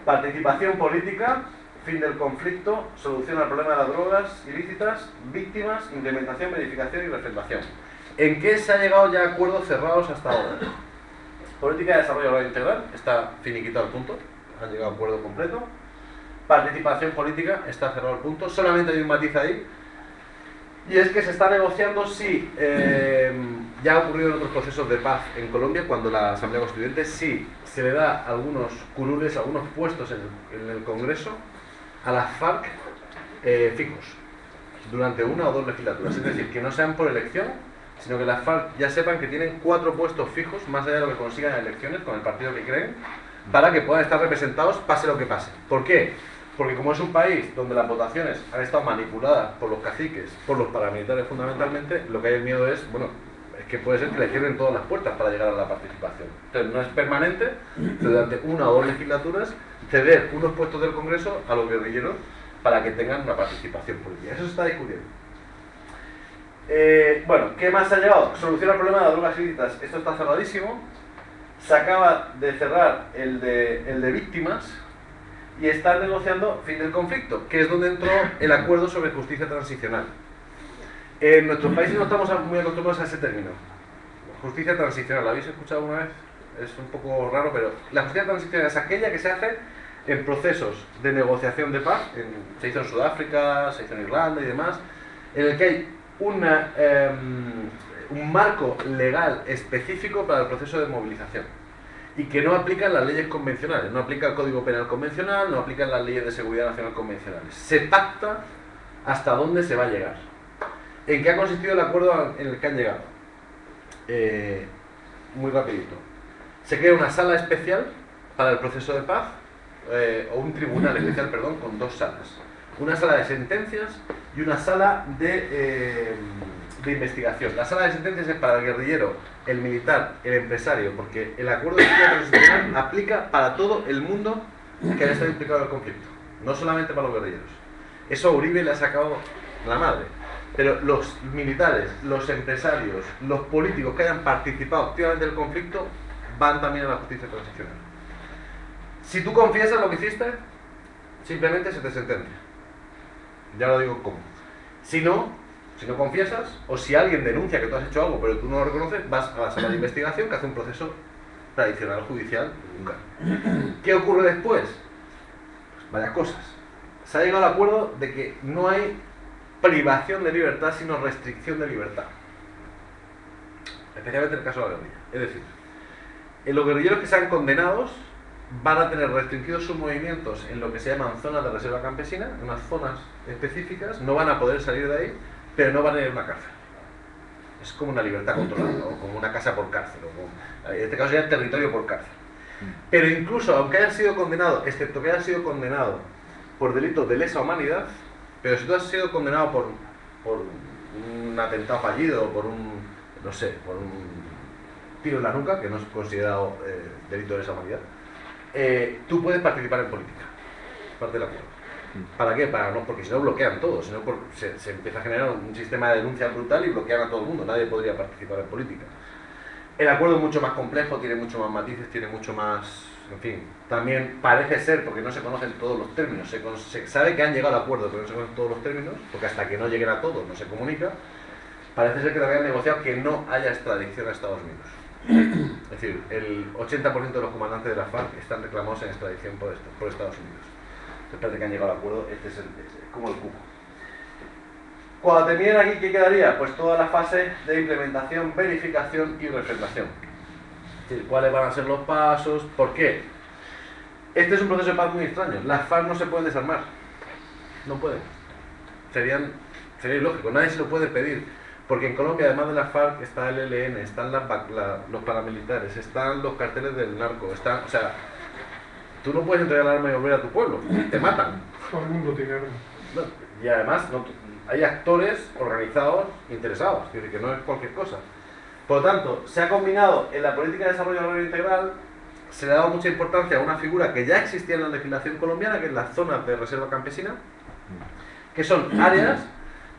Participación política, fin del conflicto, solución al problema de las drogas ilícitas, víctimas, implementación, verificación y refrendación. ¿En qué se ha llegado ya a acuerdos cerrados hasta ahora? Política de desarrollo agrario integral, está finiquitado el punto, han llegado a acuerdo completo. Participación política, está cerrado el punto, solamente hay un matiz ahí, y es que se está negociando si, ya ha ocurrido en otros procesos de paz en Colombia, cuando la Asamblea Constituyente, si se le da algunos curules, algunos puestos en el Congreso a las FARC fijos, durante 1 o 2 legislaturas, es decir, que no sean por elección, sino que las FARC ya sepan que tienen 4 puestos fijos, más allá de lo que consigan en elecciones, con el partido que creen, para que puedan estar representados pase lo que pase. ¿Por qué? Porque como es un país donde las votaciones han estado manipuladas por los caciques, por los paramilitares fundamentalmente, lo que hay el miedo es, bueno, es que puede ser que le cierren todas las puertas para llegar a la participación. Entonces no es permanente, pero durante 1 o 2 legislaturas ceder unos puestos del Congreso a los guerrilleros para que tengan una participación política. Eso se está discutiendo. Bueno, ¿qué más ha llegado? Solución al problema de las drogas ilícitas. Esto está cerradísimo. Se acaba de cerrar el de víctimas y están negociando fin del conflicto, que es donde entró el acuerdo sobre justicia transicional. En nuestros países no estamos muy acostumbrados a ese término. Justicia transicional, ¿la habéis escuchado alguna vez? Es un poco raro, pero la justicia transicional es aquella que se hace en procesos de negociación de paz, se hizo en Sudáfrica, se hizo en Irlanda y demás, en el que hay un marco legal específico para el proceso de movilización y que no aplican las leyes convencionales, no aplica el Código Penal convencional, no aplican las leyes de seguridad nacional convencionales. Se pacta hasta dónde se va a llegar. ¿En qué ha consistido el acuerdo en el que han llegado? Muy rapidito. Se crea una sala especial para el proceso de paz, o un tribunal especial, perdón, con 2 salas. Una sala de sentencias y una sala de investigación. La sala de sentencias es para el guerrillero, el militar, el empresario, porque el acuerdo de justicia transicional aplica para todo el mundo que haya estado implicado en el conflicto, no solamente para los guerrilleros. Eso a Uribe le ha sacado la madre. Pero los militares, los empresarios, los políticos que hayan participado activamente en el conflicto van también a la justicia transicional. Si tú confiesas lo que hiciste, simplemente se te sentencia. Ya lo digo cómo. Si no confiesas, o si alguien denuncia que tú has hecho algo pero tú no lo reconoces, vas a la sala de investigación que hace un proceso tradicional judicial nunca. ¿Qué ocurre después? Pues varias cosas. Se ha llegado al acuerdo de que no hay privación de libertad, sino restricción de libertad. Especialmente en el caso de la guerrilla. Es decir, los guerrilleros que sean condenados van a tener restringidos sus movimientos en lo que se llaman zonas de reserva campesina, en unas zonas específicas, no van a poder salir de ahí, pero no van a ir a una cárcel. Es como una libertad controlada, o como una casa por cárcel, o como, en este caso sería territorio por cárcel. Pero incluso, aunque hayan sido condenados, excepto que hayan sido condenados por delitos de lesa humanidad, pero si tú has sido condenado por un atentado fallido, o por un tiro en la nuca, que no es considerado delito de lesa humanidad, tú puedes participar en política, parte del acuerdo. ¿Para qué? Porque si no bloquean todo, si no se empieza a generar un sistema de denuncia brutal y bloquean a todo el mundo, nadie podría participar en política. El acuerdo es mucho más complejo, tiene mucho más matices, tiene mucho más... En fin, también parece ser, porque no se conocen todos los términos, se sabe que han llegado al acuerdo, pero no se conocen todos los términos, porque hasta que no lleguen a todos no se comunica. Parece ser que también han negociado que no haya extradición a Estados Unidos. Es decir, el 80% de los comandantes de la FARC están reclamados en extradición por Estados Unidos. Después de que han llegado al acuerdo, este es como el cubo. Cuando terminen aquí, ¿qué quedaría? Pues toda la fase de implementación, verificación y refrendación. Es decir, cuáles van a ser los pasos, ¿por qué? Este es un proceso de paz muy extraño. Las FARC no se pueden desarmar. No pueden. Sería ilógico, nadie se lo puede pedir. Porque en Colombia, además de la FARC, está el ELN, están los paramilitares, están los carteles del narco, o sea, tú no puedes entregar el arma y volver a tu pueblo, te matan. Todo el mundo tiene armas. No, y además hay actores organizados interesados, es decir, que no es cualquier cosa. Por lo tanto, se ha combinado en la política de desarrollo agrario integral, se le ha dado mucha importancia a una figura que ya existía en la legislación colombiana, que es las zonas de reserva campesina, que son áreas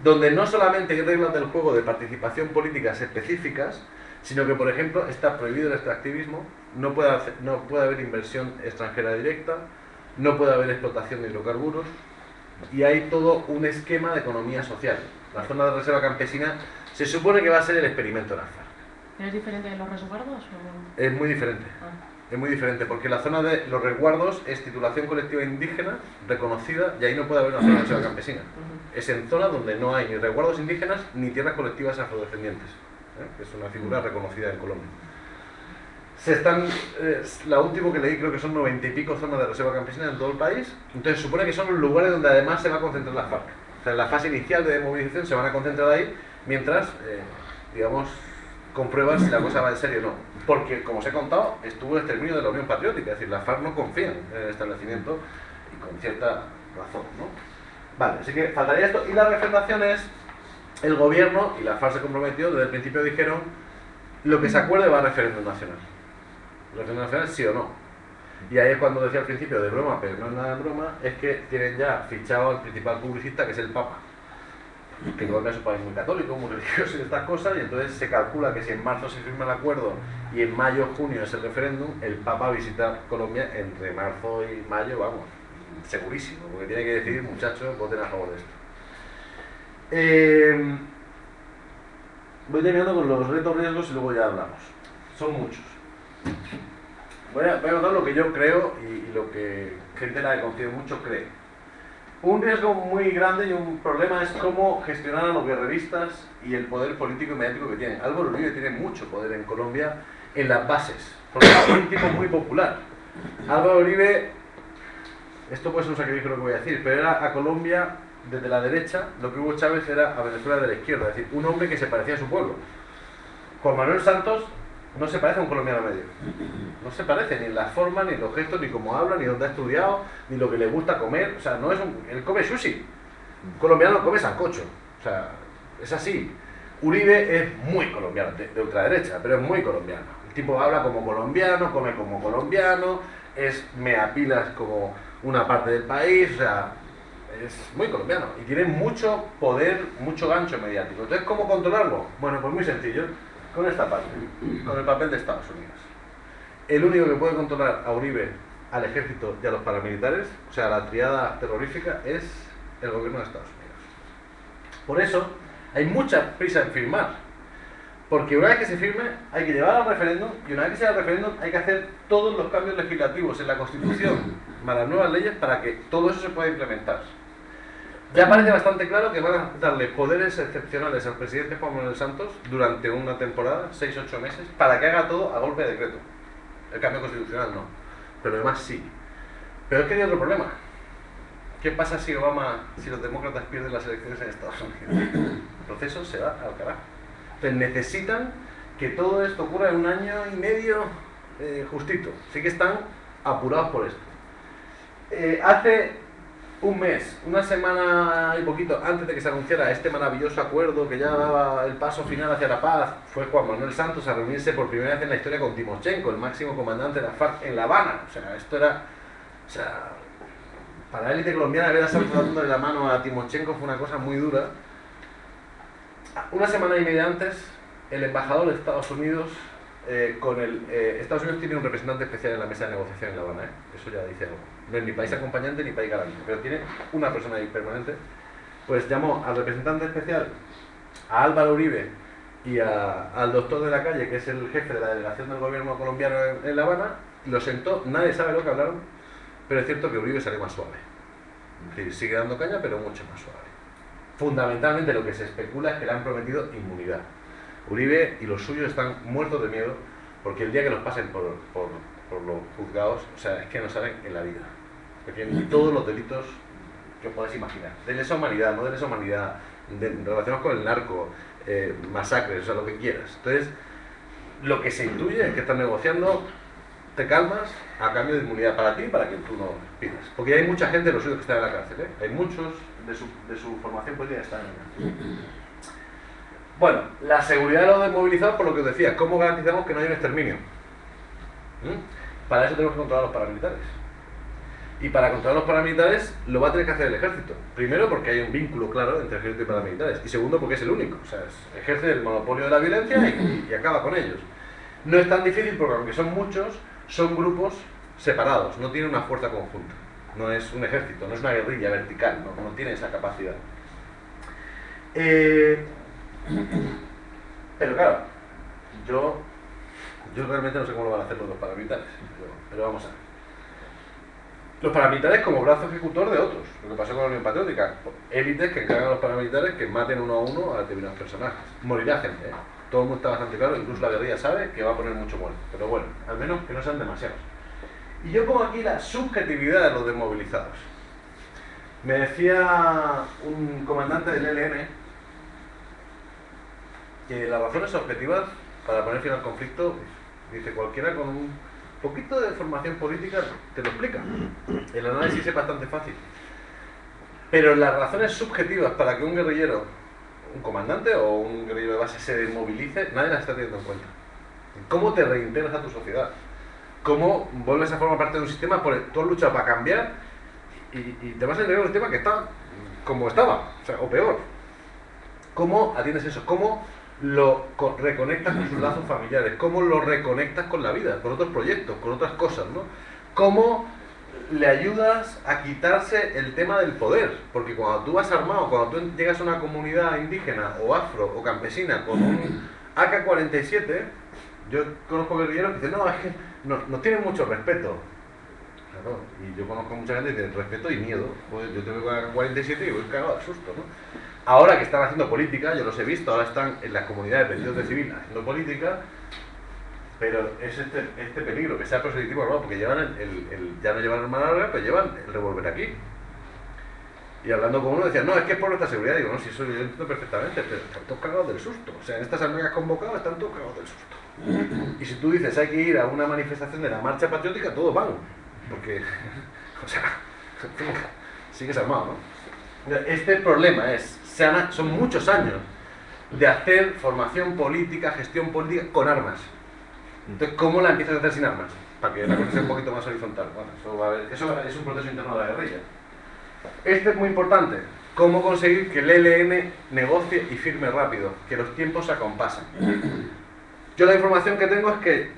donde no solamente hay reglas del juego de participación políticas específicas, sino que, por ejemplo, está prohibido el extractivismo, no puede haber inversión extranjera directa, no puede haber explotación de hidrocarburos, y hay todo un esquema de economía social. La zona de reserva campesina se supone que va a ser el experimento de la FARC. ¿Es diferente de los resguardos? O... Es muy diferente. Es muy diferente, porque la zona de los resguardos es titulación colectiva indígena reconocida, y ahí no puede haber una zona de reserva campesina. Es en zonas donde no hay ni resguardos indígenas ni tierras colectivas afrodescendientes, que es una figura reconocida en Colombia. La última que leí creo que son 90 y pico zonas de reserva campesina en todo el país, entonces supone que son los lugares donde además se va a concentrar la FARC. O sea, en la fase inicial de movilización se van a concentrar ahí, mientras, digamos, compruebas si la cosa va en serio o no. Porque, como os he contado, estuvo el exterminio de la Unión Patriótica, es decir, las FARC no confían en el establecimiento, y con cierta razón, ¿no? Vale, así que faltaría esto. Y la refrendación es, el gobierno y la FARC se comprometió, desde el principio dijeron, lo que se acuerde va a referéndum nacional. Referéndum nacional sí o no. Y ahí es cuando decía al principio, de broma, pero no es nada de broma, es que tienen ya fichado al principal publicista, que es el Papa. Que Colombia es un país muy católico, muy religioso y estas cosas, y entonces se calcula que si en marzo se firma el acuerdo y en mayo o junio es el referéndum, el Papa visita Colombia entre marzo y mayo, vamos, segurísimo, porque tiene que decidir, muchachos, voten a favor de esto. Voy terminando con los retos, riesgos y luego ya hablamos. Son muchos. Voy a contar lo que yo creo y lo que gente la que confío mucho cree. Un riesgo muy grande y un problema es cómo gestionar a los guerreristas y el poder político y mediático que tienen. Álvaro Uribe tiene mucho poder en Colombia en las bases, porque es un tipo muy popular. Álvaro Uribe, esto puede ser un sacrificio lo que voy a decir, pero era a Colombia desde la derecha, lo que Hugo Chávez era a Venezuela de la izquierda, es decir, un hombre que se parecía a su pueblo. Juan Manuel Santos no se parece a un colombiano medio. No se parece ni en la forma, ni en los gestos, ni cómo habla, ni dónde ha estudiado, ni lo que le gusta comer. O sea, no es él come sushi. Un colombiano no come sancocho. O sea, es así. Uribe es muy colombiano, de ultraderecha, pero es muy colombiano. El tipo habla como colombiano, come como colombiano, es meapilas como una parte del país, o sea, es muy colombiano. Y tiene mucho poder, mucho gancho mediático. Entonces, ¿cómo controlarlo? Bueno, pues muy sencillo. Con esta parte, con el papel de Estados Unidos. El único que puede controlar a Uribe, al ejército y a los paramilitares, o sea, la triada terrorífica, es el gobierno de Estados Unidos. Por eso, hay mucha prisa en firmar. Porque una vez que se firme, hay que llevar al referéndum, y una vez que se haga el referéndum, hay que hacer todos los cambios legislativos en la Constitución, más las nuevas leyes, para que todo eso se pueda implementar. Ya parece bastante claro que van a darle poderes excepcionales al presidente Juan Manuel Santos durante una temporada, 6-8 meses, para que haga todo a golpe de decreto. El cambio constitucional no, pero además sí. Pero es que hay otro problema. ¿Qué pasa si los demócratas pierden las elecciones en Estados Unidos? El proceso se va al carajo. Entonces necesitan que todo esto ocurra en un año y medio justito. Así que están apurados por esto. Hace un mes, una semana y poquito antes de que se anunciara este maravilloso acuerdo que ya daba el paso final hacia la paz, fue Juan Manuel Santos a reunirse por primera vez en la historia con Timochenko, el máximo comandante de la FARC, en La Habana. O sea, esto era... O sea, para la élite colombiana haber estado dándole la mano a Timochenko fue una cosa muy dura. Una semana y media antes, el embajador de Estados Unidos Estados Unidos tiene un representante especial en la mesa de negociación en La Habana, eso ya dice algo. No es ni país acompañante ni país garante, pero tiene una persona ahí permanente. Pues llamó al representante especial, a Álvaro Uribe y al doctor de la calle, que es el jefe de la delegación del gobierno colombiano en La Habana, lo sentó, nadie sabe lo que hablaron, pero es cierto que Uribe salió más suave. Es decir, sigue dando caña, pero mucho más suave. Fundamentalmente lo que se especula es que le han prometido inmunidad. Uribe y los suyos están muertos de miedo porque el día que los pasen por los juzgados, o sea, es que no salen en la vida. Porque tienen todos los delitos que os podáis imaginar. De lesa humanidad, no de lesa humanidad, relacionados con el narco, masacres, o sea, lo que quieras. Entonces, lo que se intuye es que están negociando, te calmas, a cambio de inmunidad para ti y para quien tú no pidas. Porque hay mucha gente de los suyos que están en la cárcel, ¿eh? Hay muchos de su formación política que están en la cárcel. Bueno, la seguridad de los desmovilizados, por lo que os decía, ¿cómo garantizamos que no haya un exterminio? Para eso tenemos que controlar a los paramilitares. Y para controlar a los paramilitares lo va a tener que hacer el ejército. Primero porque hay un vínculo claro entre ejército y paramilitares. Y segundo porque es el único. O sea, ejerce el monopolio de la violencia y acaba con ellos. No es tan difícil porque aunque son muchos, son grupos separados. No tienen una fuerza conjunta. No es un ejército, no es una guerrilla vertical. No tiene esa capacidad. Pero claro, yo realmente no sé cómo lo van a hacer los paramilitares. Pero vamos a ver. Los paramilitares como brazo ejecutor de otros, lo que pasó con la Unión Patriótica, élites que encargan a los paramilitares que maten uno a uno a determinados personajes. Morirá gente, ¿eh? Todo el mundo está bastante claro, incluso la guerrilla sabe que va a poner mucho muerto, pero bueno, al menos que no sean demasiados. Y yo pongo aquí la subjetividad de los desmovilizados. Me decía un comandante del ELN que las razones objetivas para poner fin al conflicto, dice, cualquiera con un poquito de formación política te lo explica. El análisis es bastante fácil. Pero las razones subjetivas para que un guerrillero, un comandante o un guerrillero de base se desmovilice, nadie las está teniendo en cuenta. ¿Cómo te reintegras a tu sociedad? ¿Cómo vuelves a formar parte de un sistema? Tú has luchado para cambiar y te vas a entregar un sistema que está como estaba, o peor. ¿Cómo atiendes eso? ¿Cómo lo reconectas con sus lazos familiares? ¿Cómo lo reconectas con la vida, con otros proyectos, con otras cosas, ¿no? ¿Cómo le ayudas a quitarse el tema del poder? Porque cuando tú vas armado, cuando tú llegas a una comunidad indígena o afro o campesina con un AK-47, yo conozco guerrilleros que dicen, no, es que no tienen mucho respeto. Claro, y yo conozco mucha gente que tiene respeto y miedo. Pues yo tengo AK-47 y voy cagado de susto, ¿no? Ahora que están haciendo política, yo los he visto, ahora están en las comunidades vestidos de civil haciendo política, pero es este peligro, que sea proselitivo, ¿no? Porque llevan ya no llevan arma larga, pero llevan el revólver aquí. Y hablando con uno decía, no, es que es por nuestra seguridad. Digo, no, si eso yo lo entiendo perfectamente, pero están todos cagados del susto. O sea, en estas armas convocadas están todos cagados del susto. Y si tú dices, hay que ir a una manifestación de la marcha patriótica, todos van. Porque, o sea, sigues armado, ¿no? Este problema son muchos años de hacer formación política, gestión política con armas. Entonces, ¿cómo la empiezas a hacer sin armas? Para que la cosa sea un poquito más horizontal. Bueno, eso es un proceso interno de la guerrilla. Este es muy importante. ¿Cómo conseguir que el ELN negocie y firme rápido? Que los tiempos se acompasen. Yo la información que tengo es que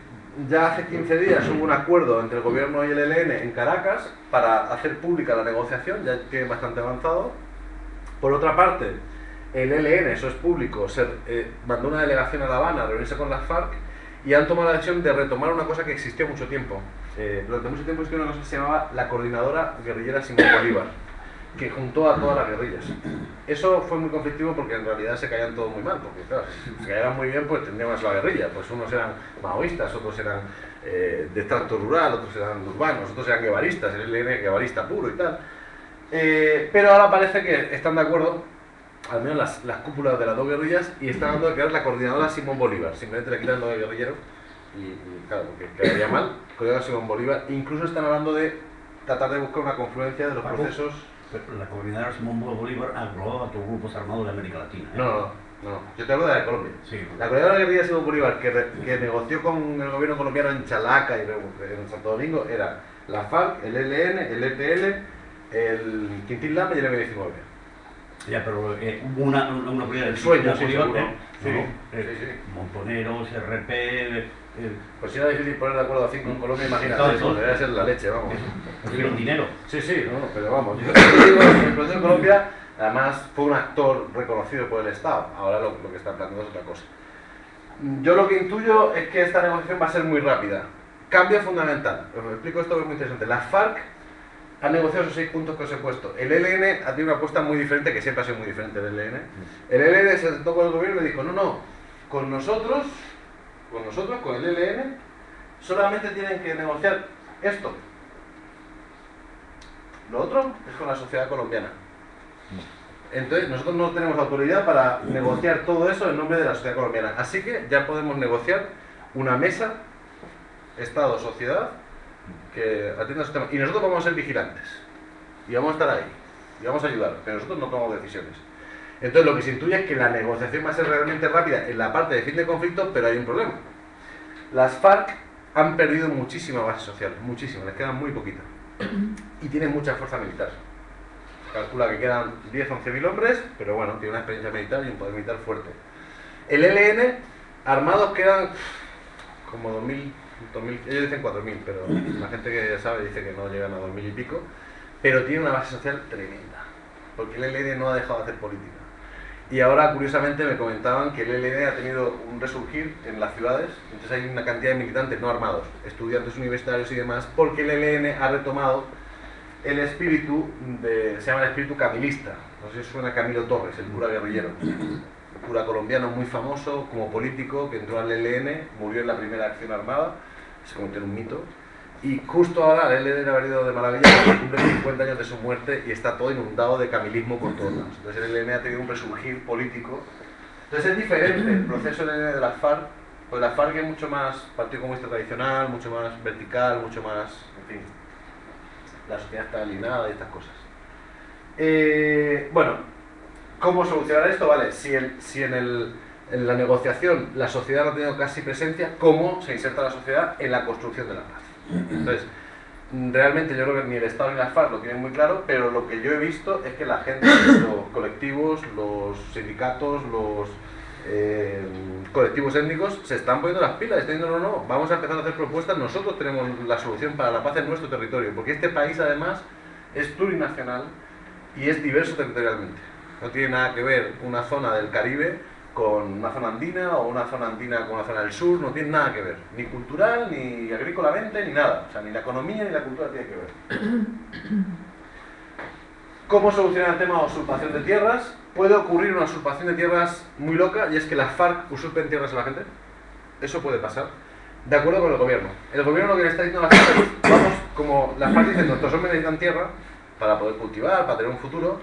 ya hace 15 días hubo un acuerdo entre el gobierno y el ELN en Caracas para hacer pública la negociación, ya tiene bastante avanzado. Por otra parte, el ELN, eso es público, mandó una delegación a La Habana a reunirse con las FARC y han tomado la decisión de retomar una cosa que existió mucho tiempo. Durante mucho tiempo existió una cosa que se llamaba la Coordinadora Guerrillera Simón Bolívar, que juntó a todas las guerrillas. Eso fue muy conflictivo porque en realidad se caían todos muy mal, porque claro, si se caían muy bien pues tendríamos la guerrilla, pues unos eran maoístas, otros eran de extracto rural, otros eran urbanos, otros eran guevaristas, el ELN guevarista puro y tal. Pero ahora parece que están de acuerdo, al menos las cúpulas de las dos guerrillas, y están hablando de crear la Coordinadora Simón Bolívar. Simplemente le quitan lo de guerrillero y claro, porque quedaría mal, Coordinadora Simón Bolívar. Incluso están hablando de tratar de buscar una confluencia de los procesos. Pero la Coordinadora Simón Bolívar agrupó a otros grupos armados de América Latina, ¿eh? No, yo te hablo de la de Colombia. Sí. La Coordinadora Guerrilla Simón Bolívar, que negoció con el gobierno colombiano en Chalaca y en Santo Domingo, era la FARC, el ELN, el EPL, el Quintín Lama y el M-19. Ya, pero hubo una pelea del sueño, sí, Bolívar, seguro. Sí. Sí. Montoneros, RP... Pues si era difícil poner de acuerdo a 5 en Colombia, imagínate, eso debería ser la leche, vamos. Tuvieron dinero. Sí, pero vamos. Yo digo, el proceso de Colombia, además, fue un actor reconocido por el Estado. Ahora lo que está planteando es otra cosa. Yo lo que intuyo es que esta negociación va a ser muy rápida. Cambio fundamental. Os explico esto que es muy interesante. Las FARC han negociado esos 6 puntos que os he puesto. El ELN ha tenido una apuesta muy diferente, que siempre ha sido muy diferente el ELN. El ELN se sentó con el gobierno y dijo, no, con nosotros, con el ELN, solamente tienen que negociar esto. Lo otro es con la sociedad colombiana. Entonces, nosotros no tenemos autoridad para negociar todo eso en nombre de la sociedad colombiana. Así que ya podemos negociar una mesa, Estado-sociedad, que atienda esos temas. Y nosotros vamos a ser vigilantes. Y vamos a estar ahí. Y vamos a ayudar. Pero nosotros no tomamos decisiones. Entonces, lo que se intuye es que la negociación va a ser realmente rápida en la parte de fin de conflicto, pero hay un problema. Las FARC han perdido muchísima base social. Muchísima. Les quedan muy poquita. Y tienen mucha fuerza militar. Calcula que quedan 10 o 11.000 hombres, pero bueno, tiene una experiencia militar y un poder militar fuerte. El ELN, armados quedan como 2.000, ellos dicen 4.000, pero la gente que ya sabe dice que no llegan a 2.000 y pico, pero tiene una base social tremenda, porque el ELN no ha dejado de hacer política. Y ahora, curiosamente, me comentaban que el ELN ha tenido un resurgir en las ciudades, entonces hay una cantidad de militantes no armados, estudiantes universitarios y demás, porque el ELN ha retomado el espíritu se llama el espíritu camilista. No sé si suena Camilo Torres, el cura guerrillero, un cura colombiano muy famoso como político que entró al ELN, murió en la primera acción armada, se convirtió en un mito, y justo ahora el ELN ha venido de maravilla, cumple 50 años de su muerte y está todo inundado de camilismo por todos lados. Entonces el ELN ha tenido un resurgir político. Entonces es diferente el proceso del ELN de las FARC, pues la FARC es mucho más partido comunista tradicional, mucho más vertical, mucho más, en fin, la sociedad está alineada y estas cosas. Bueno, ¿cómo solucionar esto? Vale, si en la negociación la sociedad no ha tenido casi presencia, ¿cómo se inserta la sociedad en la construcción de la paz? Entonces, realmente yo creo que ni el Estado ni las FARC lo tienen muy claro, pero lo que yo he visto es que la gente, los colectivos, los sindicatos, los colectivos étnicos se están poniendo las pilas, están diciendo no, vamos a empezar a hacer propuestas, nosotros tenemos la solución para la paz en nuestro territorio, porque este país además es plurinacional y es diverso territorialmente. No tiene nada que ver una zona del Caribe con una zona andina o una zona andina con una zona del sur, no tiene nada que ver, ni cultural, ni agrícolamente, ni nada, o sea, ni la economía ni la cultura tiene que ver. ¿Cómo solucionar el tema de usurpación de tierras? Puede ocurrir una usurpación de tierras muy loca, y es que las FARC usurpen tierras a la gente. Eso puede pasar, de acuerdo con el gobierno. El gobierno lo que le está diciendo a la gente es, vamos, como las FARC dicen, nuestros hombres necesitan tierra para poder cultivar, para tener un futuro.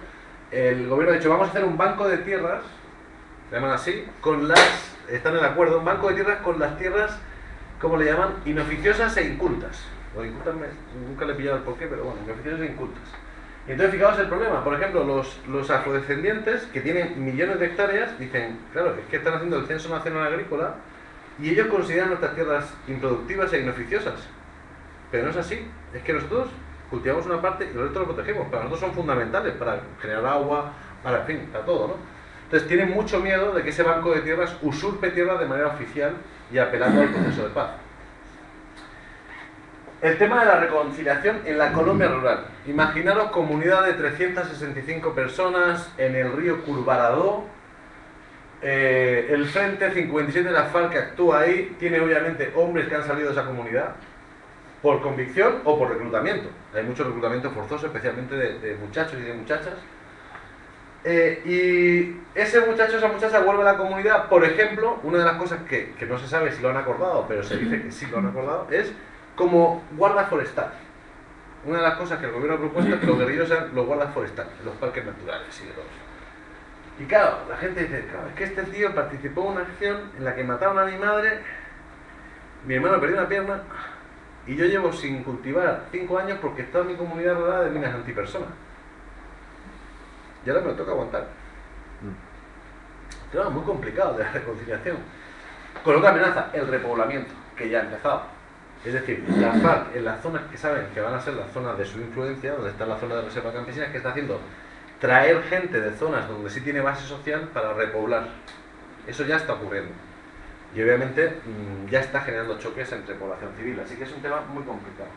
El gobierno ha dicho, vamos a hacer un banco de tierras, se llaman así, están en acuerdo, un banco de tierras con las tierras, ¿cómo le llaman? Inoficiosas e incultas. O incultas, nunca le he pillado el porqué, pero bueno, inoficiosas e incultas. Y entonces fijaos el problema, por ejemplo, los afrodescendientes que tienen millones de hectáreas dicen, claro, es que están haciendo el censo nacional agrícola y ellos consideran nuestras tierras improductivas e inoficiosas. Pero no es así, es que nosotros cultivamos una parte y el resto lo protegemos, para nosotros son fundamentales para generar agua, para, en fin, para todo, ¿no? Entonces tienen mucho miedo de que ese banco de tierras usurpe tierras de manera oficial y apelando al proceso de paz. El tema de la reconciliación en la Colombia rural. Imaginaros comunidad de 365 personas en el río Curbaradó. El Frente 57 de la FARC que actúa ahí tiene obviamente hombres que han salido de esa comunidad por convicción o por reclutamiento. Hay mucho reclutamiento forzoso, especialmente de muchachos y de muchachas. Y ese muchacho, esa muchacha vuelve a la comunidad. Por ejemplo, una de las cosas que no se sabe si lo han acordado, pero se dice que sí lo han acordado, es como guarda forestal. Una de las cosas que el gobierno ha propuesto es que los guerrilleros sean los guardas forestales, los parques naturales y de todo eso. Y claro, la gente dice, claro, es que este tío participó en una acción en la que mataron a mi madre, mi hermano perdió una pierna, y yo llevo sin cultivar 5 años porque está en mi comunidad rodeada de minas antipersonas. Y ahora me lo toca aguantar. Tema muy complicado de la reconciliación. Con otra amenaza, el repoblamiento, que ya ha empezado. Es decir, la FARC en las zonas que saben que van a ser las zonas de su influencia, donde está la zona de reserva campesina, que está haciendo traer gente de zonas donde sí tiene base social para repoblar. Eso ya está ocurriendo. Y obviamente ya está generando choques entre población civil, así que es un tema muy complicado.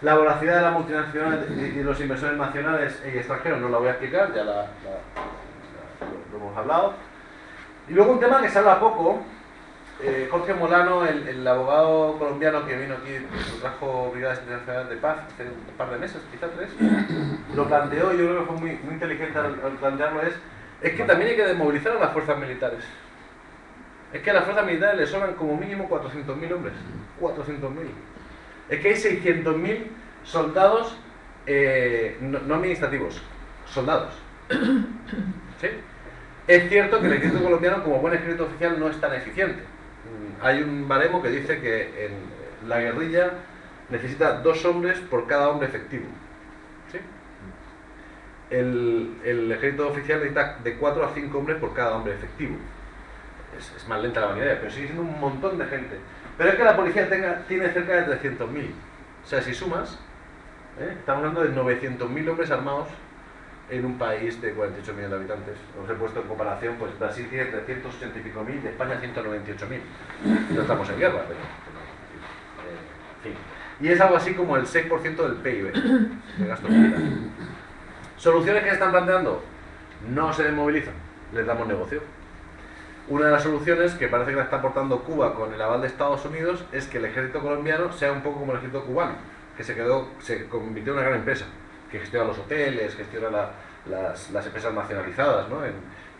La voracidad de las multinacionales y de los inversores nacionales y extranjeros no la voy a explicar, ya lo hemos hablado. Y luego un tema que se habla poco, Jorge Molano, el abogado colombiano que vino aquí, lo trajo Brigadas Internacionales de Paz hace un par de meses, quizá 3, lo planteó, yo creo que fue muy inteligente al plantearlo, es que también hay que desmovilizar a las fuerzas militares. Es que a las fuerzas militares le sobran como mínimo 400.000 hombres. 400.000. Es que hay 600.000 soldados no administrativos, soldados. ¿Sí? Es cierto que el ejército colombiano, como buen ejército oficial, no es tan eficiente. Hay un baremo que dice que en la guerrilla necesita 2 hombres por cada hombre efectivo. ¿Sí? El ejército oficial necesita de 4 a 5 hombres por cada hombre efectivo. Es más lenta la vanidad, pero sigue siendo un montón de gente. Pero es que la policía tiene cerca de 300.000. O sea, si sumas, estamos hablando de 900.000 hombres armados en un país de 48 millones de habitantes. Os he puesto en comparación, pues Brasil tiene 380 y pico mil, de España 198.000. No estamos en guerra, pero en fin. Y es algo así como el 6% del PIB de gasto militar. ¿Soluciones que se están planteando? No se desmovilizan, les damos negocio. Una de las soluciones que parece que la está aportando Cuba con el aval de Estados Unidos es que el ejército colombiano sea un poco como el ejército cubano, que se convirtió en una gran empresa, que gestiona los hoteles, gestiona las empresas nacionalizadas, ¿no? En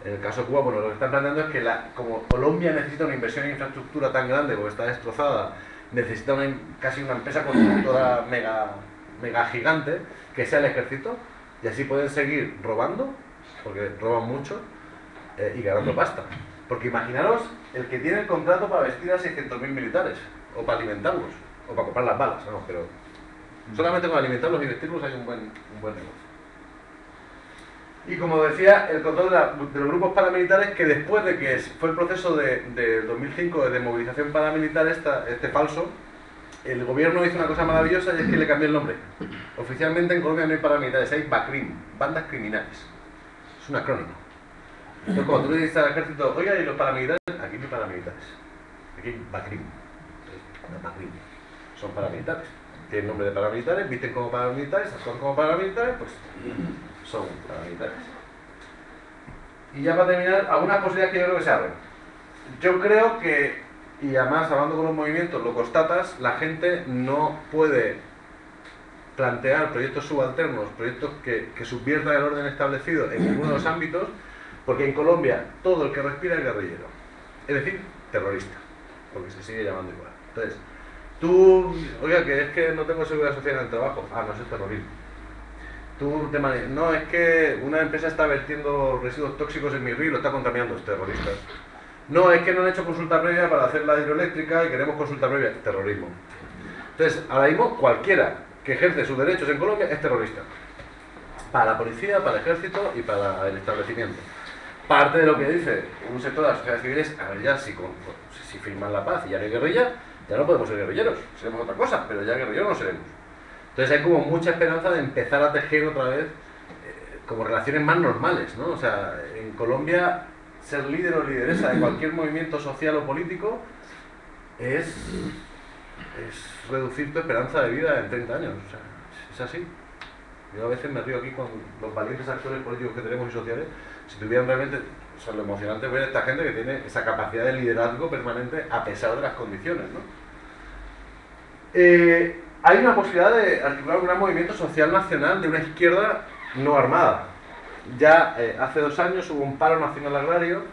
el caso de Cuba, bueno, lo que están planteando es que como Colombia necesita una inversión en infraestructura tan grande porque está destrozada, necesita casi una empresa constructora mega gigante, que sea el ejército, y así pueden seguir robando, porque roban mucho, y ganando pasta. Porque imaginaros el que tiene el contrato para vestir a 600.000 militares, o para alimentarlos, o para comprar las balas, no, pero solamente con alimentarlos y vestirlos hay un buen negocio. Y como decía, el control de los grupos paramilitares, que después de que fue el proceso de 2005 de desmovilización paramilitar este falso, el gobierno hizo una cosa maravillosa y es que le cambió el nombre. Oficialmente en Colombia no hay paramilitares, hay BACRIM, bandas criminales. Es un acrónimo. Entonces, cuando tú le dices al ejército, oiga, ¿y los paramilitares? Aquí no hay paramilitares. Aquí hay BACRIM. BACRIM. Son paramilitares. Tienen nombre de paramilitares, visten como paramilitares, actúan como paramilitares, pues son paramilitares. Y ya para terminar, algunas posibilidades que yo creo que se abren. Yo creo que, y además hablando con los movimientos, lo constatas, la gente no puede plantear proyectos subalternos, proyectos que subviertan el orden establecido en ninguno de los ámbitos, porque en Colombia todo el que respira es guerrillero, es decir, terrorista, porque se sigue llamando igual. Entonces, tú, oiga, que es que no tengo seguridad social en el trabajo, no, eso es terrorismo. No, es que una empresa está vertiendo residuos tóxicos en mi río y lo está contaminando, es terrorista. No, es que no han hecho consulta previa para hacer la hidroeléctrica y queremos consulta previa, terrorismo. Entonces, ahora mismo cualquiera que ejerce sus derechos en Colombia es terrorista. Para la policía, para el ejército y para el establecimiento. Parte de lo que dice un sector de la sociedad civil es, a ver, ya si firman la paz y ya no hay guerrilla, ya no podemos ser guerrilleros, seremos otra cosa, pero ya guerrilleros no seremos. Entonces hay como mucha esperanza de empezar a tejer otra vez como relaciones más normales, ¿no? O sea, en Colombia ser líder o lideresa de cualquier movimiento social o político es reducir tu esperanza de vida en 30 años, o sea, es así. Yo a veces me río aquí con los valientes actores políticos que tenemos y sociales, si tuvieran realmente, o sea, lo emocionante es ver a esta gente que tiene esa capacidad de liderazgo permanente a pesar de las condiciones, ¿no? Hay una posibilidad de articular un gran movimiento social nacional de una izquierda no armada. Ya hace 2 años hubo un paro nacional agrario,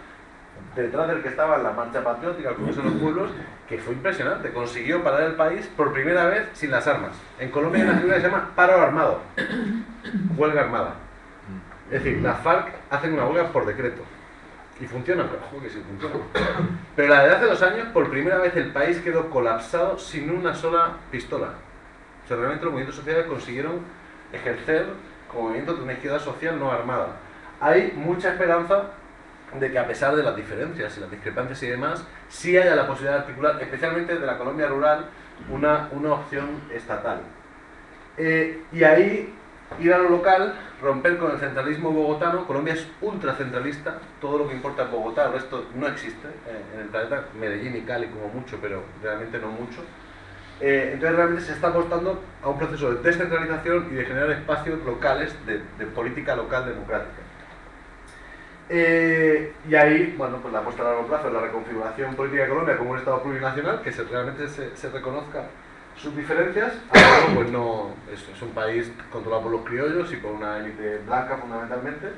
detrás del que estaba la marcha patriótica, el Congreso de los Pueblos, que fue impresionante. Consiguió parar el país por primera vez sin las armas. En Colombia hay una figura que se llama paro armado, huelga armada. Es decir, las FARC hacen una huelga por decreto. Y funciona, pero ojo que sí funciona. Pero la de hace 2 años, por primera vez el país quedó colapsado sin una sola pistola. O sea, realmente los movimientos sociales consiguieron ejercer como movimiento de una izquierda social no armada. Hay mucha esperanza de que a pesar de las diferencias y las discrepancias y demás, sí haya la posibilidad de articular, especialmente de la Colombia rural, una opción estatal. Y ahí ir a lo local, romper con el centralismo bogotano. Colombia es ultracentralista, todo lo que importa es Bogotá, el resto no existe en el planeta, Medellín y Cali como mucho, pero realmente no mucho. Entonces realmente se está apostando a un proceso de descentralización y de generar espacios locales de política local democrática. Y ahí, bueno, pues la apuesta a largo plazo es la reconfiguración política de Colombia como un Estado plurinacional, que realmente se reconozca sus diferencias. Ahora, pues no, es un país controlado por los criollos y por una élite blanca fundamentalmente.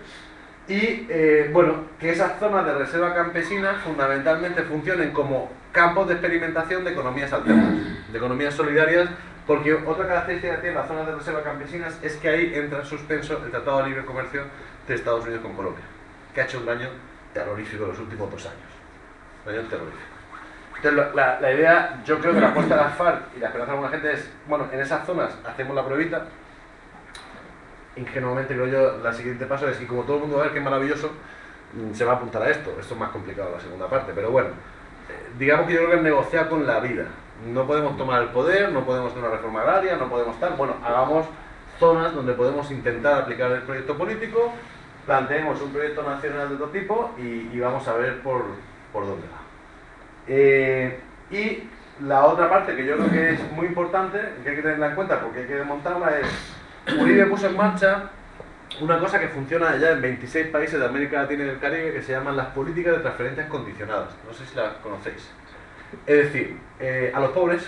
Y bueno, que esas zonas de reserva campesina fundamentalmente funcionen como campos de experimentación de economías alternas, de economías solidarias, porque otra característica que tienen las zonas de reserva campesinas es que ahí entra en suspenso el Tratado de Libre Comercio de Estados Unidos con Colombia, que ha hecho un daño terrorífico en los últimos 2 años. Un daño terrorífico. Entonces, la idea, yo creo que la apuesta de las FARC y la esperanza de alguna gente es, bueno, en esas zonas hacemos la pruebita. Ingenuamente creo yo, el siguiente paso es que como todo el mundo va a ver que es maravilloso, se va a apuntar a esto. Esto es más complicado la segunda parte, pero bueno, digamos que yo creo que es negociar con la vida. No podemos tomar el poder, no podemos hacer una reforma agraria, no podemos estar, bueno, hagamos zonas donde podemos intentar aplicar el proyecto político, planteemos un proyecto nacional de otro tipo y vamos a ver por dónde va. Y la otra parte que yo creo que es muy importante, que hay que tenerla en cuenta porque hay que desmontarla, es Uribe puso en marcha una cosa que funciona ya en 26 países de América Latina y del Caribe, que se llaman las políticas de transferencias condicionadas. No sé si las conocéis. Es decir, a los pobres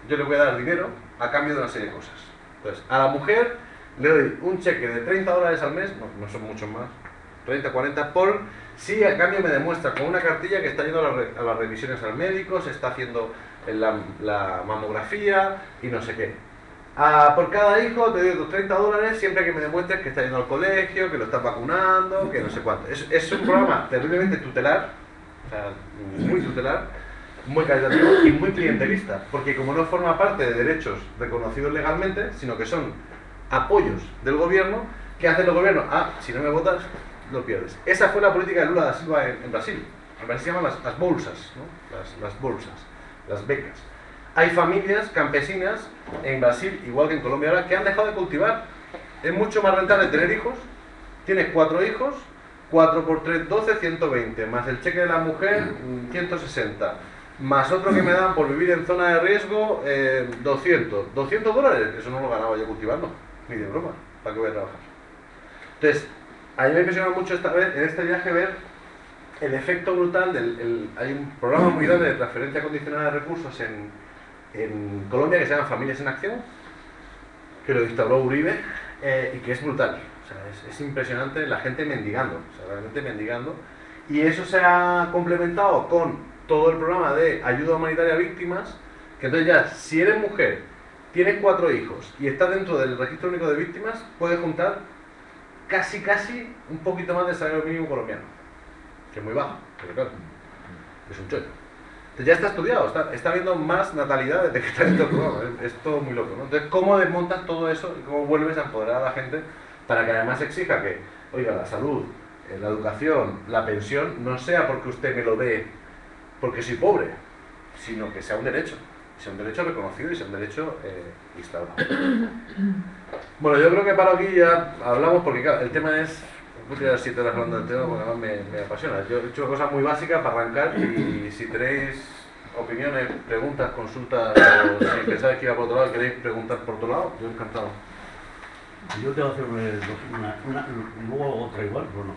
yo les voy a dar dinero a cambio de una serie de cosas. Entonces, a la mujer le doy un cheque de $30 al mes, no son muchos más, 30, 40, por si a cambio me demuestra con una cartilla que está yendo a las revisiones al médico, se está haciendo la mamografía y no sé qué. Por cada hijo te doy tus $30 siempre que me demuestres que está yendo al colegio, que lo estás vacunando, que no sé cuánto. Es un programa terriblemente tutelar, o sea, muy tutelar, muy caritativo y muy clientelista, porque como no forma parte de derechos reconocidos legalmente, sino que son apoyos del gobierno, ¿qué hace el gobierno? Si no me votas, lo pierdes. Esa fue la política de Lula da Silva en Brasil. En Brasil se llaman las bolsas, ¿no? Las bolsas, las becas. Hay familias campesinas en Brasil, igual que en Colombia ahora, que han dejado de cultivar. Es mucho más rentable tener hijos. Tienes 4 hijos, 4 por 3, 12, 120, más el cheque de la mujer, 160, más otro que me dan por vivir en zona de riesgo, 200. $200, eso no lo ganaba yo cultivando, ni de broma, ¿para qué voy a trabajar? Entonces, a mí me impresiona mucho esta vez, en este viaje, ver el efecto brutal hay un programa muy grande de transferencia condicionada de recursos en Colombia que se llama Familias en Acción, que lo instauró Uribe, y que es brutal. O sea, es impresionante la gente mendigando, o sea, realmente mendigando. Y eso se ha complementado con todo el programa de ayuda humanitaria a víctimas, que entonces ya, si eres mujer, tienes 4 hijos y estás dentro del registro único de víctimas, puedes juntar casi un poquito más del salario mínimo colombiano, que es muy bajo, pero claro, es un chollo. Entonces ya está estudiado, está habiendo más natalidad desde que está dentro del programa, es todo muy loco, ¿no? Entonces, ¿cómo desmontas todo eso y cómo vuelves a empoderar a la gente para que además exija que, oiga, la salud, la educación, la pensión, no sea porque usted me lo dé porque soy pobre, sino que sea un derecho reconocido y sea un derecho instaurado. Bueno, yo creo que para aquí ya hablamos porque claro, el tema es, voy a tirar 7 horas hablando del tema porque además me apasiona. Yo he hecho cosas muy básicas para arrancar y si tenéis opiniones, preguntas, consultas o si pensáis que iba por otro lado y queréis preguntar por otro lado, yo encantado. Yo te voy a hacer luego otra igual, bueno,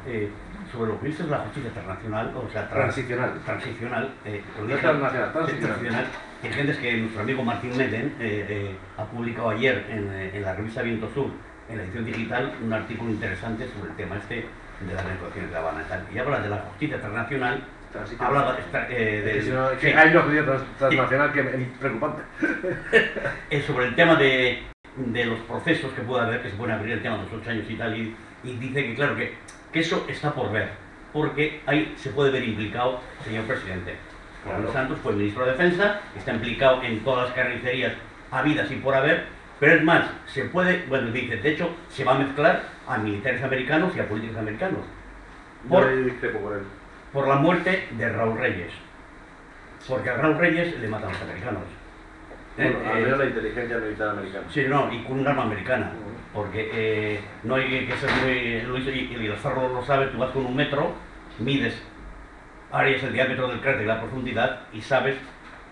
sobre lo que dices la justicia internacional, o sea, transicional, el gente es que nuestro amigo Martín Meden ha publicado ayer en la revista Viento Sur, en la edición digital, un artículo interesante sobre el tema este de las negociaciones de La Habana y tal. Y habla de la justicia internacional, habla de hay una justicia transnacional que es preocupante. Sobre el tema de los procesos que puede haber, que se pueden abrir el tema de los 8 años y tal, y dice que claro, que eso está por ver, porque ahí se puede ver implicado, señor presidente. Claro. Santos fue ministro de Defensa, está implicado en todas las carnicerías habidas y por haber, pero es más, se puede, bueno, dice, de hecho, se va a mezclar a militares americanos y a políticos americanos. Por la muerte de Raúl Reyes. Porque a Raúl Reyes le matan los americanos. Bueno, al menos la inteligencia militar americana. Sí, no, y con un arma americana. Porque no hay que ser muy... Luis, y el Ferro lo sabe, tú vas con un metro, mides áreas, el diámetro del cráter y la profundidad, y sabes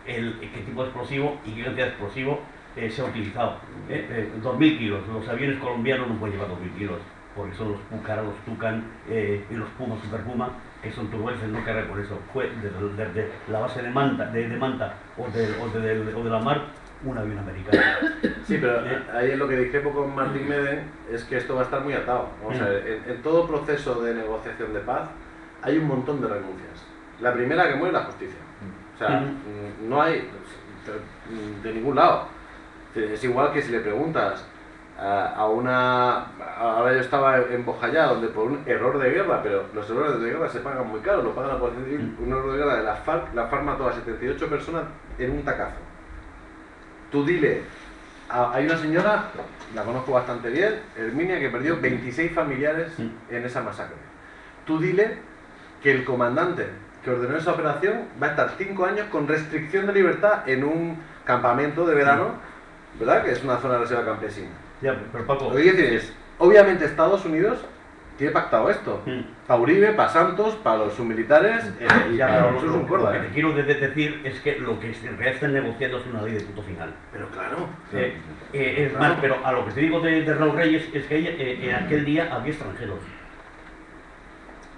qué tipo de explosivo y qué cantidad de explosivo se ha utilizado. 2.000 kilos. Los aviones colombianos no pueden llevar 2.000 kilos. porque son los Pucara, los Tucan y los Puma, Super Puma, que son turbulences, no cargan por eso. Fue desde la base de Manta o de la mar, un avión americano. Sí, pero ahí es lo que discrepo con Martín Meden, es que esto va a estar muy atado. Vamos a ver, en todo proceso de negociación de paz hay un montón de renuncias. La primera que muere es la justicia. O sea, no hay de ningún lado. Es igual que si le preguntas a una... Ahora yo estaba en Bojayá, donde por un error de guerra, pero los errores de guerra se pagan muy caros, lo paga la Policía Civil. Un error de guerra de la FARC mató a 78 personas en un tacazo. Tú dile, hay una señora, la conozco bastante bien, Herminia, que perdió 26 familiares en esa masacre. Tú dile que el comandante que ordenó esa operación va a estar 5 años con restricción de libertad en un campamento de verano, ¿verdad? Que es una zona de reserva campesina. Ya, pero Paco... Lo que quiero decir es, obviamente Estados Unidos tiene pactado esto. Para Uribe, para Santos, para los submilitares, ya, pero eso es un lo corda. que te quiero decir es que lo que en realidad están negociando es una ley de punto final. Pero claro. Es claro. más, pero a lo que te digo de Raúl Reyes es que en aquel día había extranjeros.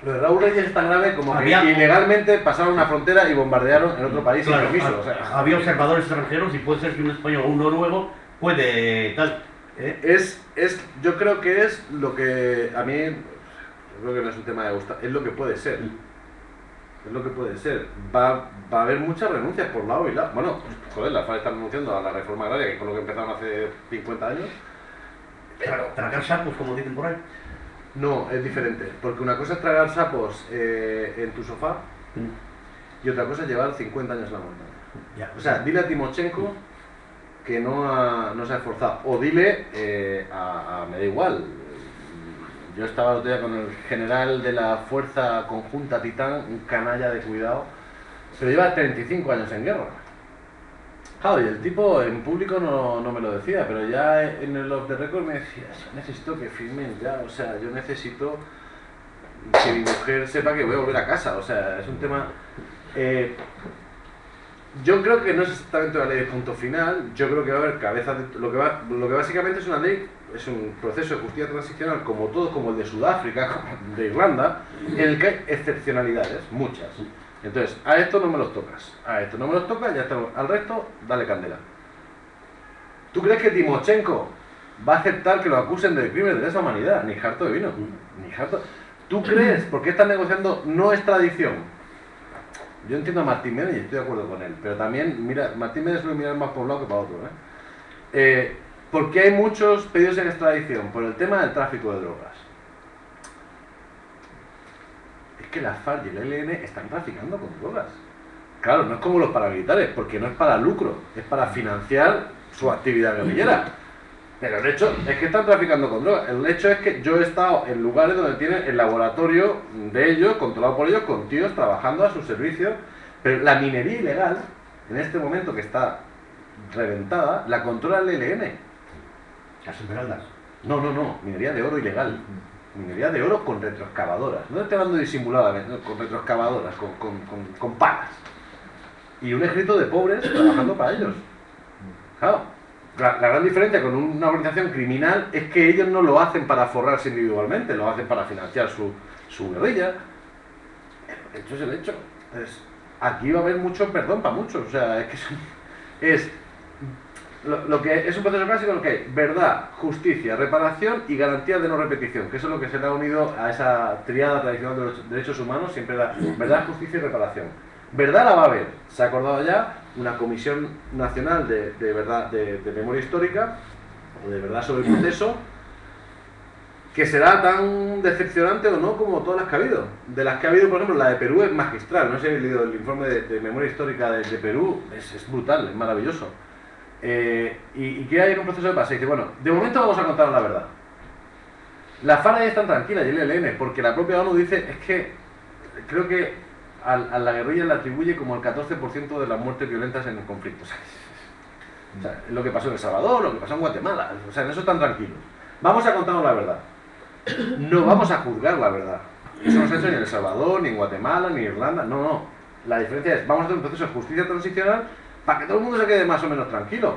Lo de Raúl Reyes es tan grave como que Había... ilegalmente pasaron una frontera y bombardearon en otro país claro, sin permiso. O sea, había observadores extranjeros y puede ser que un español o un noruego puede tal. Yo creo que es lo que a mí, yo creo que no es un tema de gusto, es lo que puede ser. Es lo que puede ser. Va a haber muchas renuncias por lado y lado. Bueno, pues, joder, la FARC está renunciando a la reforma agraria, que es con lo que empezaron hace 50 años. Tragar sapos, como dicen por ahí. No, es diferente, porque una cosa es tragar sapos en tu sofá y otra cosa es llevar 50 años en la montaña. O sea, dile a Timochenko que no se ha esforzado, o dile me da igual. Yo estaba el otro día con el general de la Fuerza Conjunta Titán, un canalla de cuidado, pero lleva 35 años en guerra. Claro, y el tipo en público no me lo decía, pero ya en el off the record me decía, yo necesito que firmen ya, o sea, yo necesito que mi mujer sepa que voy a volver a casa, o sea, es un tema... yo creo que no es exactamente una ley de punto final, yo creo que va a haber cabezas de... Lo que básicamente es una ley, es un proceso de justicia transicional como todos, como el de Sudáfrica, como el de Irlanda, en el que hay excepcionalidades, muchas. Entonces, a esto no me los tocas, a esto no me los tocas, ya estamos, al resto, dale candela. ¿Tú crees que Timochenko va a aceptar que lo acusen de crímenes de lesa humanidad? Ni harto de vino, ni harto... ¿Tú crees? ¿Por qué están negociando no extradición? Yo entiendo a Martín Meden y estoy de acuerdo con él, pero también, mira, Martín Meden suele mirar más por un lado que para otro, ¿por qué hay muchos pedidos en extradición? Por el tema del tráfico de drogas. Que la FARC y el ELN están traficando con drogas. Claro, no es como los paramilitares, porque no es para lucro, es para financiar su actividad guerrillera. Pero el hecho es que están traficando con drogas. El hecho es que yo he estado en lugares donde tienen el laboratorio de ellos, controlado por ellos, con tíos trabajando a su servicio. Pero la minería ilegal, en este momento que está reventada, la controla el ELN. Las esmeraldas. No, minería de oro ilegal. Minería de oro con retroexcavadoras. No estoy hablando disimuladamente, con retroexcavadoras, con palas. Y un ejército de pobres trabajando para ellos. Claro, la gran diferencia con una organización criminal es que ellos no lo hacen para forrarse individualmente, lo hacen para financiar su guerrilla. El hecho es el hecho. Aquí va a haber mucho perdón para muchos. O sea, es lo que es un proceso clásico en el que hay verdad, justicia, reparación y garantía de no repetición, que eso es lo que se le ha unido a esa triada tradicional de los derechos humanos, siempre da verdad, justicia y reparación. Verdad la va a haber, se ha acordado ya una comisión nacional de verdad, de memoria histórica, o de verdad sobre el proceso, que será tan decepcionante o no como todas las que ha habido. De las que ha habido, por ejemplo, la de Perú es magistral, no sé si habéis leído el informe de memoria histórica de Perú, es brutal, es maravilloso. ¿Y qué hay en un proceso de paz? Y dice, bueno, de momento vamos a contar la verdad. La FARC ahí están tranquilas y el ELN, porque la propia ONU dice, es que creo que a la guerrilla le atribuye como el 14% de las muertes violentas en el conflicto. O sea, lo que pasó en El Salvador, lo que pasó en Guatemala, o sea, en eso están tranquilos. Vamos a contarnos la verdad. No vamos a juzgar la verdad. Eso no se ha hecho ni en El Salvador, ni en Guatemala, ni en Irlanda, no. La diferencia es, vamos a hacer un proceso de justicia transicional para que todo el mundo se quede más o menos tranquilo.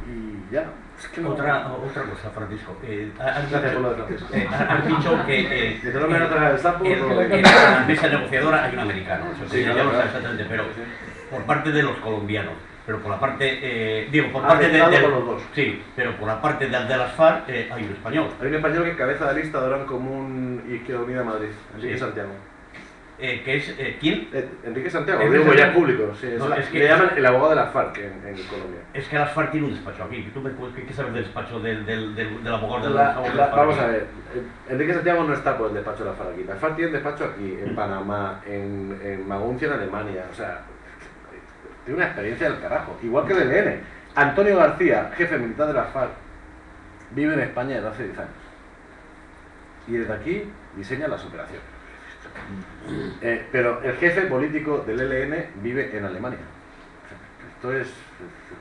Y ya. Es que no... Otra cosa, Francisco. Gracias por lo de Francisco. Has dicho que ¿De no me voy a tragar el sapo? en la mesa negociadora hay un americano, eso Sí, ya claro, lo sé claro. exactamente, pero Sí. por parte de los colombianos, pero por la parte, digo, por Ah, parte mezclado de con los dos. sí, pero por la parte de las FARC hay un español. Hay un español que cabeza de lista de Ahora en Común Izquierda Unida Madrid, Enrique Sí. Santiago. Que es, ¿quién? Enrique Santiago, Enrique digo ya Santiago. público, sí, No, es que- le llaman el abogado de la FARC en Colombia. Es que las FARC tiene un despacho aquí. ¿Tú qué sabes del despacho del abogado de la FARC? Vamos a ver, Enrique Santiago no está por el despacho de la FARC aquí. La FARC tiene un despacho aquí, en Panamá, en Maguncia, en Alemania. O sea, tiene una experiencia del carajo, igual que el ELN. Antonio García, jefe militar de la FARC, vive en España desde hace 10 años. Y desde aquí diseña las operaciones. Pero el jefe político del ELN vive en Alemania. Esto es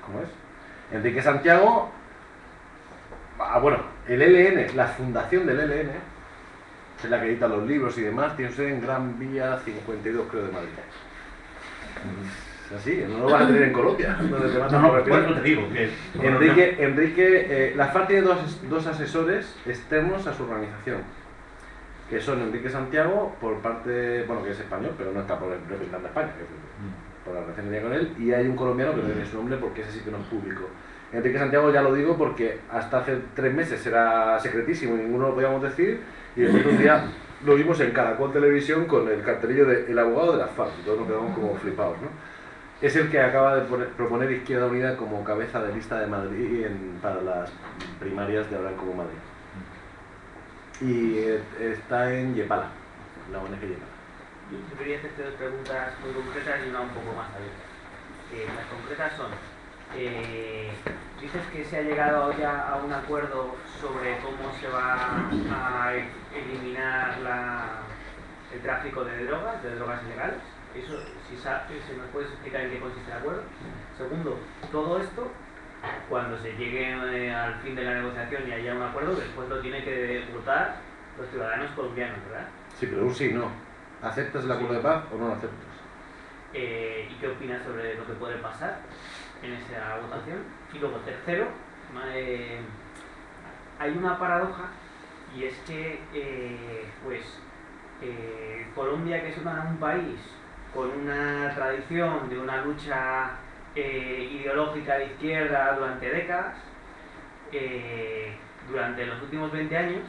como es. Enrique Santiago, bueno, el ELN, la fundación del ELN, es la que edita los libros y demás, tiene sede en Gran Vía 52, creo, de Madrid. Es así, no lo vas a tener en Colombia, donde te matan por por respirar. eso te digo que... La FARC tiene dos asesores externos a su organización, que son Enrique Santiago, por parte, bueno, que es español, pero no está por el representante de España, que por la relación que tenía con él, y hay un colombiano que no tiene su nombre porque ese sí que no es público. Enrique Santiago ya lo digo porque hasta hace 3 meses era secretísimo y ninguno lo podíamos decir, y después un día lo vimos en Caracol Televisión con el cartelillo de El abogado de la FARC, y todos nos quedamos como flipados, ¿no? Es el que acaba de proponer Izquierda Unida como cabeza de lista de Madrid para las primarias de Ahora en Común Madrid. Y está en Yepala, la ONG Yepala. Yo quería hacerte 2 preguntas muy concretas y una un poco más abierta. Las concretas son, dices que se ha llegado ya a un acuerdo sobre cómo se va a eliminar el tráfico de drogas ilegales. Eso, si me puedes explicar en qué consiste el acuerdo. Segundo, todo esto, cuando se llegue al fin de la negociación y haya un acuerdo, después lo tienen que votar los ciudadanos colombianos, ¿verdad? Sí, pero un sí, no. ¿Aceptas el acuerdo de paz o no lo aceptas? ¿Y qué opinas sobre lo que puede pasar en esa votación? Y luego, tercero, hay una paradoja, y es que Colombia, que es un país con una tradición de una lucha ideológica de izquierda durante décadas, durante los últimos 20 años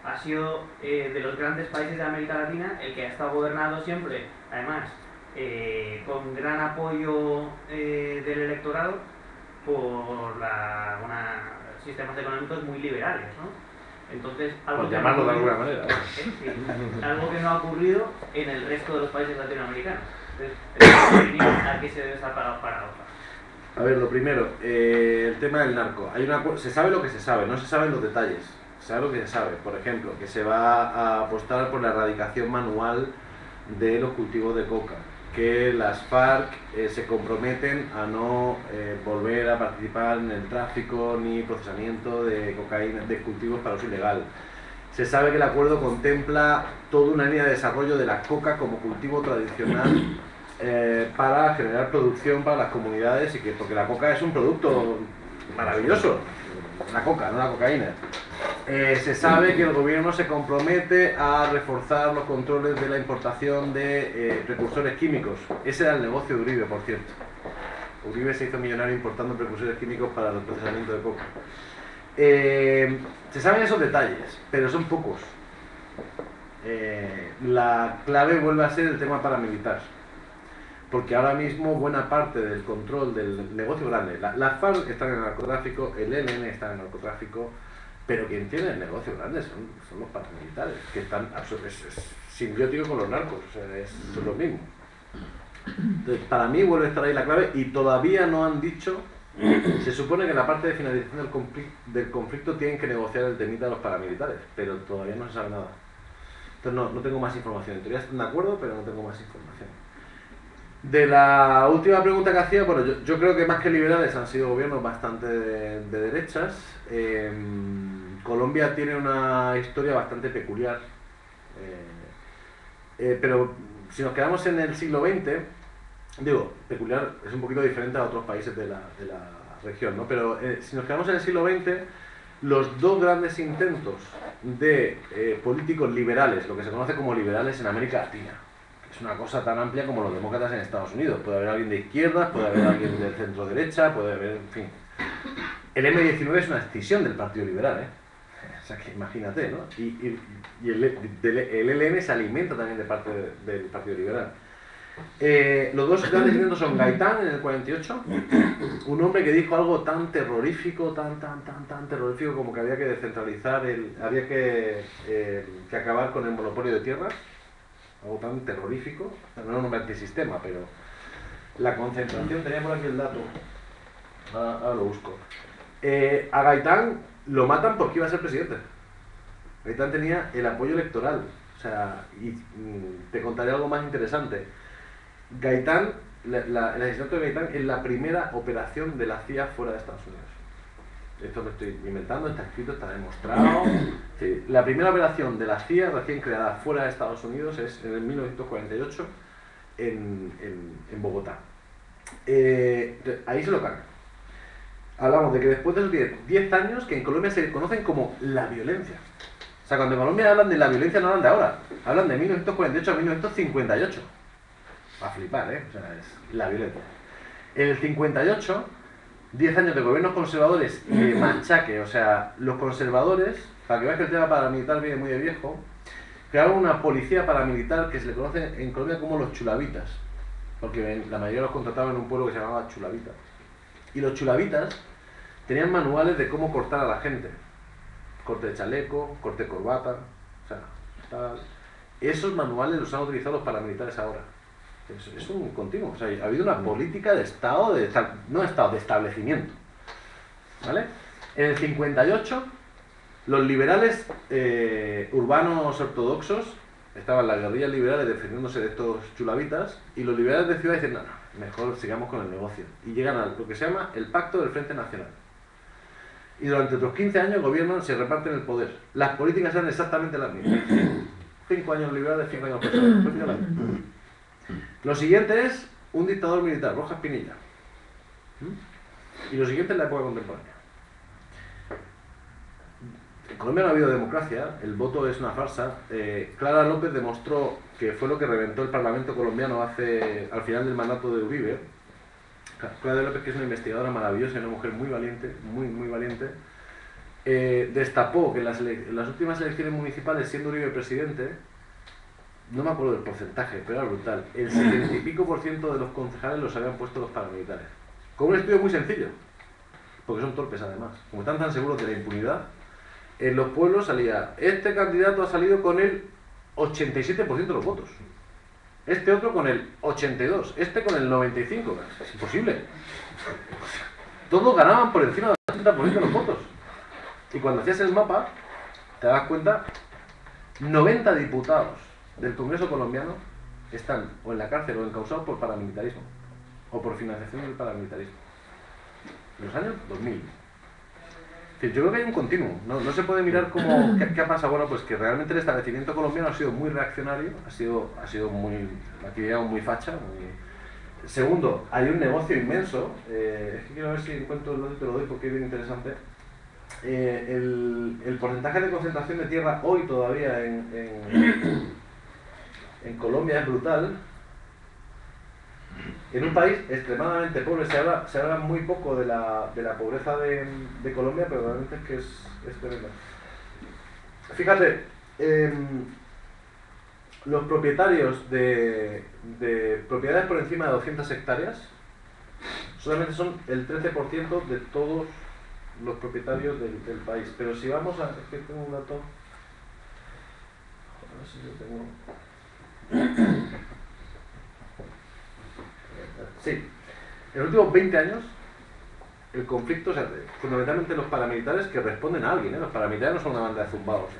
ha sido de los grandes países de América Latina el que ha estado gobernado siempre, además con gran apoyo del electorado por sistemas económicos muy liberales, ¿no? Entonces, Por llamarlo de alguna manera. algo que no ha ocurrido en el resto de los países latinoamericanos. Entonces, ¿a qué se debe esa paradoja? A ver, lo primero, el tema del narco. Se sabe lo que se sabe, no se saben los detalles. Se sabe lo que se sabe. Por ejemplo, que se va a apostar por la erradicación manual de los cultivos de coca. Que las FARC se comprometen a no volver a participar en el tráfico ni procesamiento de cocaína, de cultivos para uso ilegal. Se sabe que el acuerdo contempla toda una línea de desarrollo de la coca como cultivo tradicional para generar producción para las comunidades, porque la coca es un producto maravilloso, la coca, no la cocaína. Se sabe que el gobierno se compromete a reforzar los controles de la importación de precursores químicos. Ese era el negocio de Uribe, por cierto. Uribe se hizo millonario importando precursores químicos para el procesamiento de coca. Se saben esos detalles, pero son pocos. La clave vuelve a ser el tema paramilitar, porque ahora mismo buena parte del control del negocio grande, las FARC están en el narcotráfico, el ELN está en el narcotráfico, pero quien tiene el negocio grande son los paramilitares, que están es simbióticos con los narcos, o sea, es lo mismo. Entonces, para mí vuelve a estar ahí la clave, y todavía no han dicho. Se supone que en la parte de finalización del conflicto tienen que negociar el temita de los paramilitares, pero todavía no se sabe nada. Entonces no tengo más información. En teoría están de acuerdo, pero no tengo más información. De la última pregunta que hacía, bueno, yo creo que más que liberales han sido gobiernos bastante de derechas. Colombia tiene una historia bastante peculiar, pero si nos quedamos en el siglo XX, digo, peculiar es un poquito diferente a otros países de la región, ¿no? Pero si nos quedamos en el siglo XX, los dos grandes intentos de políticos liberales, lo que se conoce como liberales en América Latina, que es una cosa tan amplia como los demócratas en Estados Unidos. Puede haber alguien de izquierdas, puede haber alguien del centro derecha, puede haber, en fin. El M19 es una escisión del Partido Liberal, ¿eh? O sea, que imagínate, ¿no? Y el ELN se alimenta también de parte del Partido Liberal. Los dos grandes intentos son Gaitán en el 48, un hombre que dijo algo tan terrorífico, tan terrorífico como que había que descentralizar, había que acabar con el monopolio de tierras, algo tan terrorífico, no era un hombre antisistema, pero la concentración, tenía por aquí el dato, ahora lo busco. A Gaitán lo matan porque iba a ser presidente. Gaitán tenía el apoyo electoral, o sea, y te contaré algo más interesante. Gaitán, el asesinato de Gaitán es la primera operación de la CIA fuera de Estados Unidos. Esto lo estoy inventando, está escrito, está demostrado. Sí, la primera operación de la CIA recién creada fuera de Estados Unidos es en el 1948 en Bogotá. Ahí se lo cargan. Hablamos de que después de los 10 años que en Colombia se conocen como la violencia. O sea, cuando en Colombia hablan de la violencia no hablan de ahora, hablan de 1948 a 1958. Va a flipar, ¿eh? O sea, es la violencia. En el 58, 10 años de gobiernos conservadores y de machaque. O sea, los conservadores, para que veas que el tema paramilitar viene muy de viejo, crearon una policía paramilitar que se le conoce en Colombia como los chulavitas, porque la mayoría los contrataban en un pueblo que se llamaba Chulavita. Y los chulavitas tenían manuales de cómo cortar a la gente. Corte de chaleco, corte de corbata, o sea, tal. Esos manuales los han utilizado los paramilitares ahora. Es un continuo, o sea, ha habido una política de Estado, no de Estado, de establecimiento. ¿Vale? En el 58, los liberales urbanos ortodoxos, estaban las guerrillas liberales defendiéndose de estos chulavitas, y los liberales de ciudad dicen, no, mejor sigamos con el negocio. Y llegan a lo que se llama el Pacto del Frente Nacional. Y durante otros 15 años gobiernan, se reparten el poder. Las políticas eran exactamente las mismas. 5 años liberales, 5 años conservadores. Lo siguiente es un dictador militar, Rojas Pinilla. Y lo siguiente es la época contemporánea. En Colombia no ha habido democracia, el voto es una farsa. Clara López demostró que fue lo que reventó el Parlamento colombiano al final del mandato de Uribe. Clara López, que es una investigadora maravillosa, una mujer muy valiente, muy valiente, destapó que en las últimas elecciones municipales, siendo Uribe presidente, no me acuerdo del porcentaje, pero era brutal, el 70 y pico % de los concejales los habían puesto los paramilitares. Con un estudio muy sencillo, porque son torpes además, como están tan seguros de la impunidad. En los pueblos salía, este candidato ha salido con el 87% de los votos, este otro con el 82%, este con el 95%. Es imposible. Todos ganaban por encima del 80% de los votos. Y cuando hacías el mapa, te das cuenta, 90 diputados del Congreso colombiano están o en la cárcel o encausados por paramilitarismo, o por financiación del paramilitarismo. En los años 2000. Yo creo que hay un continuo, no se puede mirar como ¿qué ha pasado? Bueno, pues que realmente el establecimiento colombiano ha sido muy reaccionario, ha sido muy, aquí digamos, muy facha. Segundo, hay un negocio inmenso, es que quiero ver si encuentro el dato y te lo doy porque es bien interesante. El porcentaje de concentración de tierra hoy todavía en Colombia es brutal. En un país extremadamente pobre, se habla muy poco de la pobreza de Colombia, pero realmente es que es tremenda. Fíjate, los propietarios de propiedades por encima de 200 hectáreas solamente son el 13% de todos los propietarios del país. Pero si vamos a... Es que tengo un dato... A ver si lo tengo... Sí, en los últimos 20 años el conflicto, o sea, fundamentalmente los paramilitares que responden a alguien, los paramilitares no son una banda de zumbados,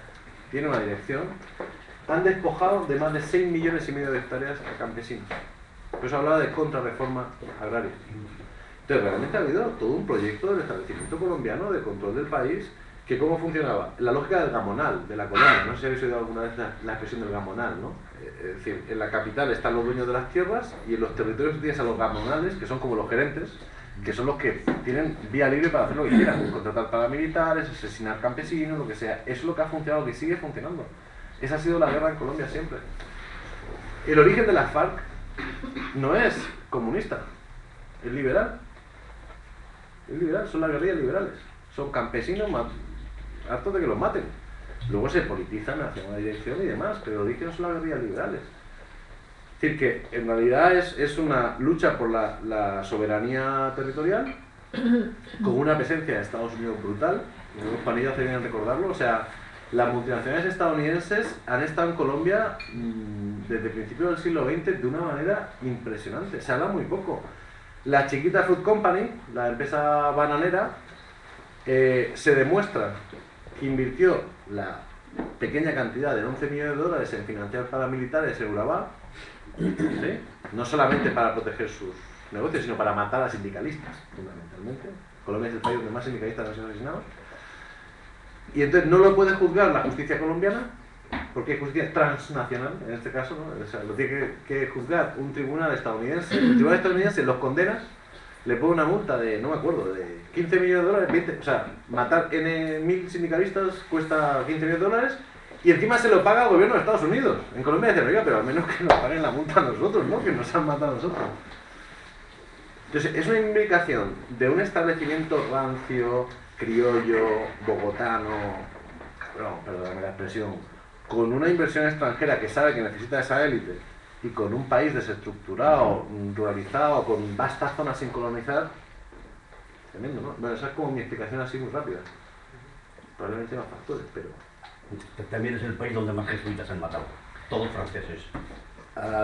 tienen una dirección, han despojado de más de 6,5 millones de hectáreas a campesinos. Por eso hablaba de contrarreforma agraria. Entonces realmente ha habido todo un proyecto del establecimiento colombiano de control del país, que ¿cómo funcionaba? La lógica del gamonal, de la colonia. No sé si habéis oído alguna vez la expresión del gamonal, ¿no? Es decir, en la capital están los dueños de las tierras y en los territorios tienes a los gamonales, que son como los gerentes, que son los que tienen vía libre para hacer lo que quieran, contratar paramilitares, asesinar campesinos, lo que sea. Eso es lo que ha funcionado, que sigue funcionando. Esa ha sido la guerra en Colombia siempre. El origen de las FARC no es comunista, es liberal. Es liberal, son las guerrillas liberales. Son campesinos hartos de que los maten. Luego se politizan hacia una dirección y demás, pero el origen son las guerrillas liberales. Es decir, que en realidad es una lucha por la soberanía territorial, con una presencia de Estados Unidos brutal. Los panillos hace bien recordarlo. O sea, las multinacionales estadounidenses han estado en Colombia desde principios del siglo XX de una manera impresionante. Se habla muy poco. La Chiquita Fruit Company, la empresa bananera, se demuestra que invirtió la pequeña cantidad de 11 millones de dólares en financiar paramilitares en Urabá, ¿sí? No solamente para proteger sus negocios, sino para matar a sindicalistas, fundamentalmente. Colombia es el país donde más sindicalistas han sido asesinados. Y entonces no lo puede juzgar la justicia colombiana, porque es justicia transnacional, en este caso, ¿no? O sea, lo tiene que juzgar un tribunal estadounidense. El tribunal estadounidense los condena, le pone una multa de, no me acuerdo, de 15 millones de dólares, 20, o sea, matar N.000 sindicalistas cuesta 15 millones de dólares, y encima se lo paga el gobierno de Estados Unidos. En Colombia dice, oiga, pero al menos que nos paguen la multa a nosotros, ¿no? Que nos han matado a nosotros. Entonces, es una implicación de un establecimiento rancio, criollo, bogotano, cabrón, perdóname la expresión, con una inversión extranjera que sabe que necesita esa élite, y con un país desestructurado, ruralizado, con vastas zonas sin colonizar, tremendo, ¿no? Bueno, esa es como mi explicación así muy rápida. Probablemente más factores, pero... También es el país donde más jesuitas han matado, todos franceses.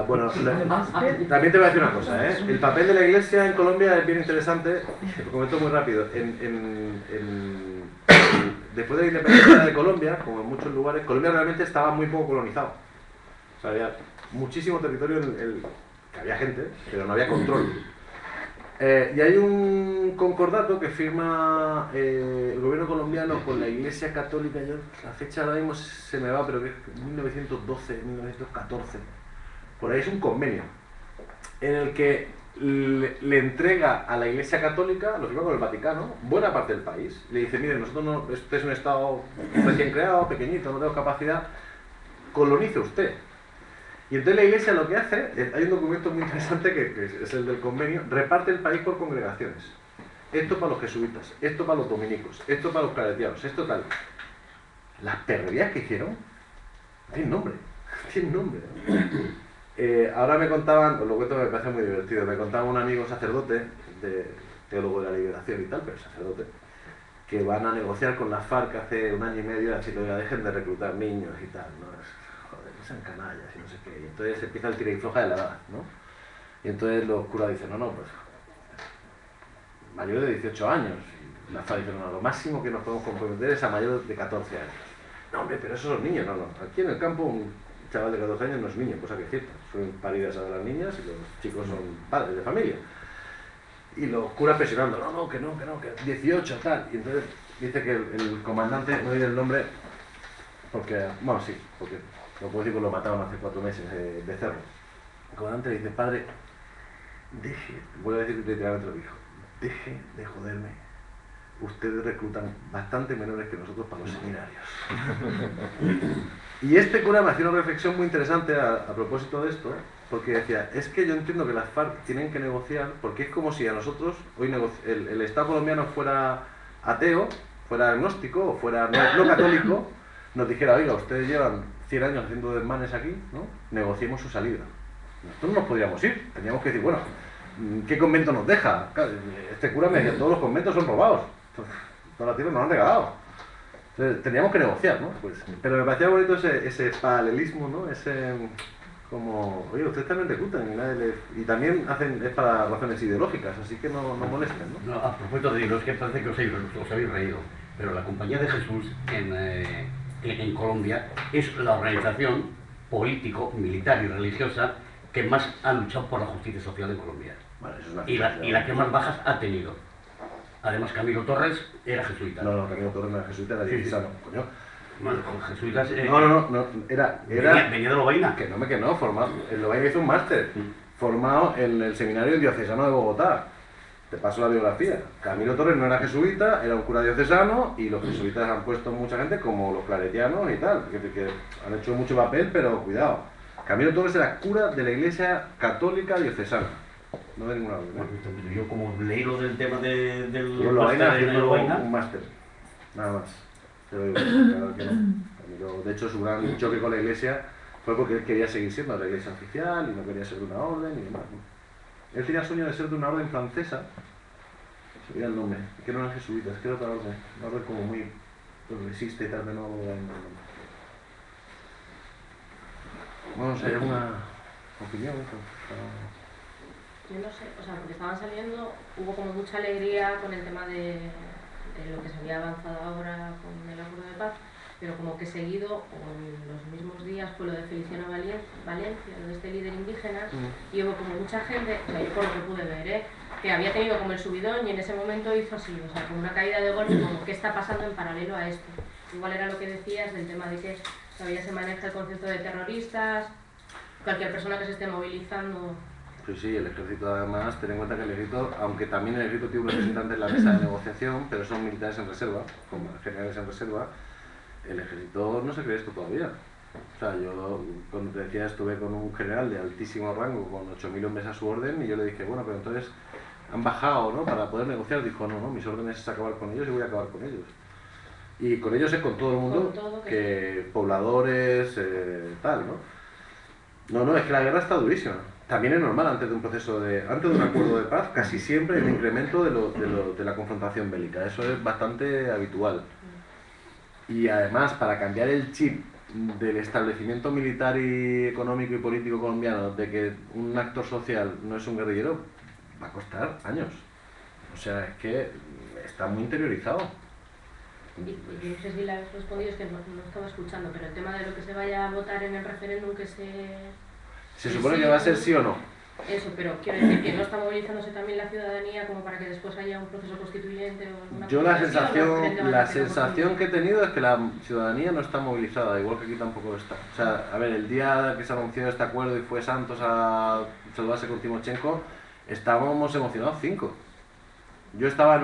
Bueno, también te voy a decir una cosa, ¿eh? El papel de la Iglesia en Colombia es bien interesante, lo comento muy rápido. Después de la independencia de Colombia, como en muchos lugares, Colombia realmente estaba muy poco colonizado. O sea, había muchísimo territorio en el que había gente, pero no había control. Y hay un concordato que firma el gobierno colombiano con la Iglesia Católica. Yo, la fecha ahora mismo se me va, pero que es 1912, 1914. Por ahí es un convenio en el que le entrega a la Iglesia Católica, lo firma con el Vaticano, buena parte del país. Le dice, mire, nosotros no, este es un estado recién creado, pequeñito, no tenemos capacidad, colonice usted. Y entonces la Iglesia lo que hace, hay un documento muy interesante que es el del convenio, reparte el país por congregaciones. Esto para los jesuitas, esto para los dominicos, esto para los claretianos, esto tal. Las perrerías que hicieron tienen nombre, tienen nombre, ¿no? Ahora me contaban, os lo cuento, me parece muy divertido, me contaba un amigo sacerdote, teólogo de la liberación y tal, pero sacerdote, que van a negociar con la FARC hace un año y medio, a decirle, oiga, dejen de reclutar niños y tal, ¿no? Joder, no sean canallas y no sé qué, y entonces empieza el tira y floja de la edad, ¿no? Y entonces los curas dicen, no, pues, mayor de 18 años, y la FARC dice, no, lo máximo que nos podemos comprometer es a mayor de 14 años. No, hombre, pero esos son niños, no, aquí en el campo un chaval de 14 años no es niño, cosa que es cierta, son paridas a las niñas y los chicos son padres de familia. Y los curas presionando, no, que 18, tal. Y entonces dice que el comandante, no diré el nombre, porque, bueno, sí, porque lo puedo decir que lo mataron hace 4 meses de Cerro. El comandante le dice, padre, deje, voy a decir literalmente lo que dijo, deje de joderme. Ustedes reclutan bastante menores que nosotros para los seminarios. Y este cura me hacía una reflexión muy interesante a propósito de esto, porque decía, es que yo entiendo que las FARC tienen que negociar, porque es como si a nosotros, hoy el Estado colombiano fuera ateo, fuera agnóstico o fuera no católico, nos dijera, oiga, ustedes llevan 100 años haciendo desmanes aquí, ¿no? Negociemos su salida. Nosotros no nos podríamos ir, teníamos que decir, bueno, ¿qué convento nos deja? Este cura me decía, todos los conventos son robados. Todas las tierras nos han regalado. Entonces teníamos que negociar, ¿no? Pues, pero me parecía bonito ese paralelismo, ¿no? Ese como, oye, ustedes también reclutan y también es para razones ideológicas, así que no molesten, ¿no? No, a propósito de es que parece que os habéis reído, pero la Compañía de Jesús en Colombia es la organización político, militar y religiosa que más ha luchado por la justicia social en Colombia. Vale, eso es una y la que más bajas ha tenido. Además, Camilo Torres era jesuita. No, Camilo Torres no era jesuita, era diocesano, coño. Bueno, con jesuitas... No, era... Venía de Lovaina. Que no, formado... El Lovaina hizo un máster, formado en el seminario diocesano de Bogotá. Te paso la biografía. Camilo Torres no era jesuita, era un cura diocesano y los jesuitas han puesto mucha gente como los claretianos y tal, que han hecho mucho papel, pero cuidado. Camilo Torres era cura de la Iglesia Católica Diocesana. No de ninguna orden. Bueno, yo como leí lo del tema del Pero lo vaina máster de haciendo Lovaina, un máster. Nada más. Pero digo, claro que no. Camilo, de hecho, su gran choque con la Iglesia fue porque él quería seguir siendo de la Iglesia oficial y no quería ser de una orden y demás, ¿no? Él tenía sueño de ser de una orden francesa, se olvida el nombre, es que no era jesuita, es que era otra orden, una orden como muy progresista y tal, de nuevo. Bueno, si hay alguna opinión. Yo no sé, o sea, porque estaban saliendo, hubo como mucha alegría con el tema de lo que se había avanzado ahora con el acuerdo de paz, pero como que seguido, o en los mismos días, fue lo de Feliciano Valencia, lo de este líder indígena, y hubo como mucha gente, o sea, yo por lo que pude ver, que había tenido como el subidón y en ese momento hizo así, o sea, como una caída de golpe, como qué está pasando en paralelo a esto. Igual era lo que decías del tema de que todavía se maneja el concepto de terroristas, cualquier persona que se esté movilizando. Sí, el ejército además, ten en cuenta que el ejército, aunque también el ejército tiene un representante en la mesa de negociación, pero son militares en reserva, como generales en reserva, el ejército no se cree esto todavía. O sea, yo, cuando te decía, estuve con un general de altísimo rango, con 8.000 hombres a su orden, y yo le dije, bueno, pero entonces han bajado, ¿no?, para poder negociar. Dijo, no, mis órdenes es acabar con ellos y voy a acabar con ellos. Y con ellos es con todo el mundo, que pobladores, tal, ¿no? No, es que la guerra está durísima. También es normal antes de un acuerdo de paz, casi siempre hay un incremento de la confrontación bélica. Eso es bastante habitual. Y además, para cambiar el chip del establecimiento militar y económico y político colombiano de que un actor social no es un guerrillero, va a costar años. O sea, es que está muy interiorizado. Y no sé si le habéis respondido, es que no estaba escuchando, pero el tema de lo que se vaya a votar en el referéndum que se supone que va a ser sí o no. Eso, pero quiero decir que no está movilizándose también la ciudadanía como para que después haya un proceso constituyente o alguna cosa. Yo la sensación que he tenido es que la ciudadanía no está movilizada, igual que aquí tampoco está. O sea, a ver, el día que se anunció este acuerdo y fue Santos a saludarse con Timochenko, estábamos emocionados 5. Yo estaba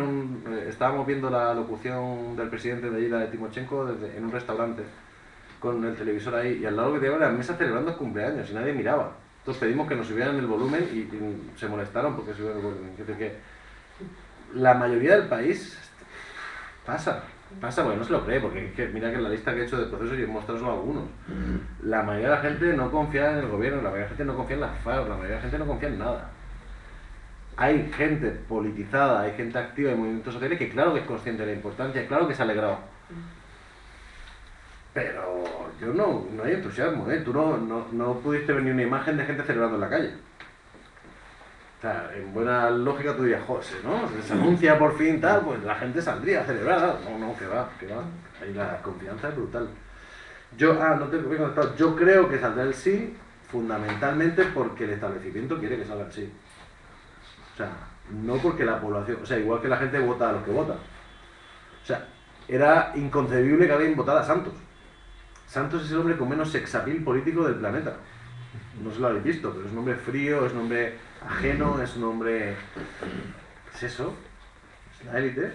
estábamos viendo la locución del presidente de Ira de Timochenko en un restaurante con el televisor ahí, y al lado que teníamos la mesa celebrando el cumpleaños y nadie miraba. Entonces pedimos que nos subieran el volumen y se molestaron porque subieron el volumen. Es decir, que la mayoría del país pasa, bueno, no se lo cree, porque es que mira que en la lista que he hecho de procesos y he mostrado solo algunos. La mayoría de la gente no confía en el gobierno, la mayoría de la gente no confía en las FARC, la mayoría de la gente no confía en nada. Hay gente politizada, hay gente activa en movimientos sociales que claro que es consciente de la importancia, claro que se ha alegrado. Pero yo no hay entusiasmo, ¿eh? Tú no pudiste ver ni una imagen de gente celebrando en la calle. O sea, en buena lógica tú dirías, José, ¿no? Se anuncia por fin tal, pues la gente saldría a celebrar. No, que va. Ahí la confianza es brutal. No te he contestado. Yo creo que saldrá el sí, fundamentalmente porque el establecimiento quiere que salga el sí. O sea, no porque la población, o sea, igual que la gente vota a los que votan. O sea, era inconcebible que alguien votara a Santos. Santos es el hombre con menos sexapil político del planeta. No se lo habéis visto, pero es un hombre frío, es un hombre ajeno, es un hombre... ¿Es eso? Es la élite.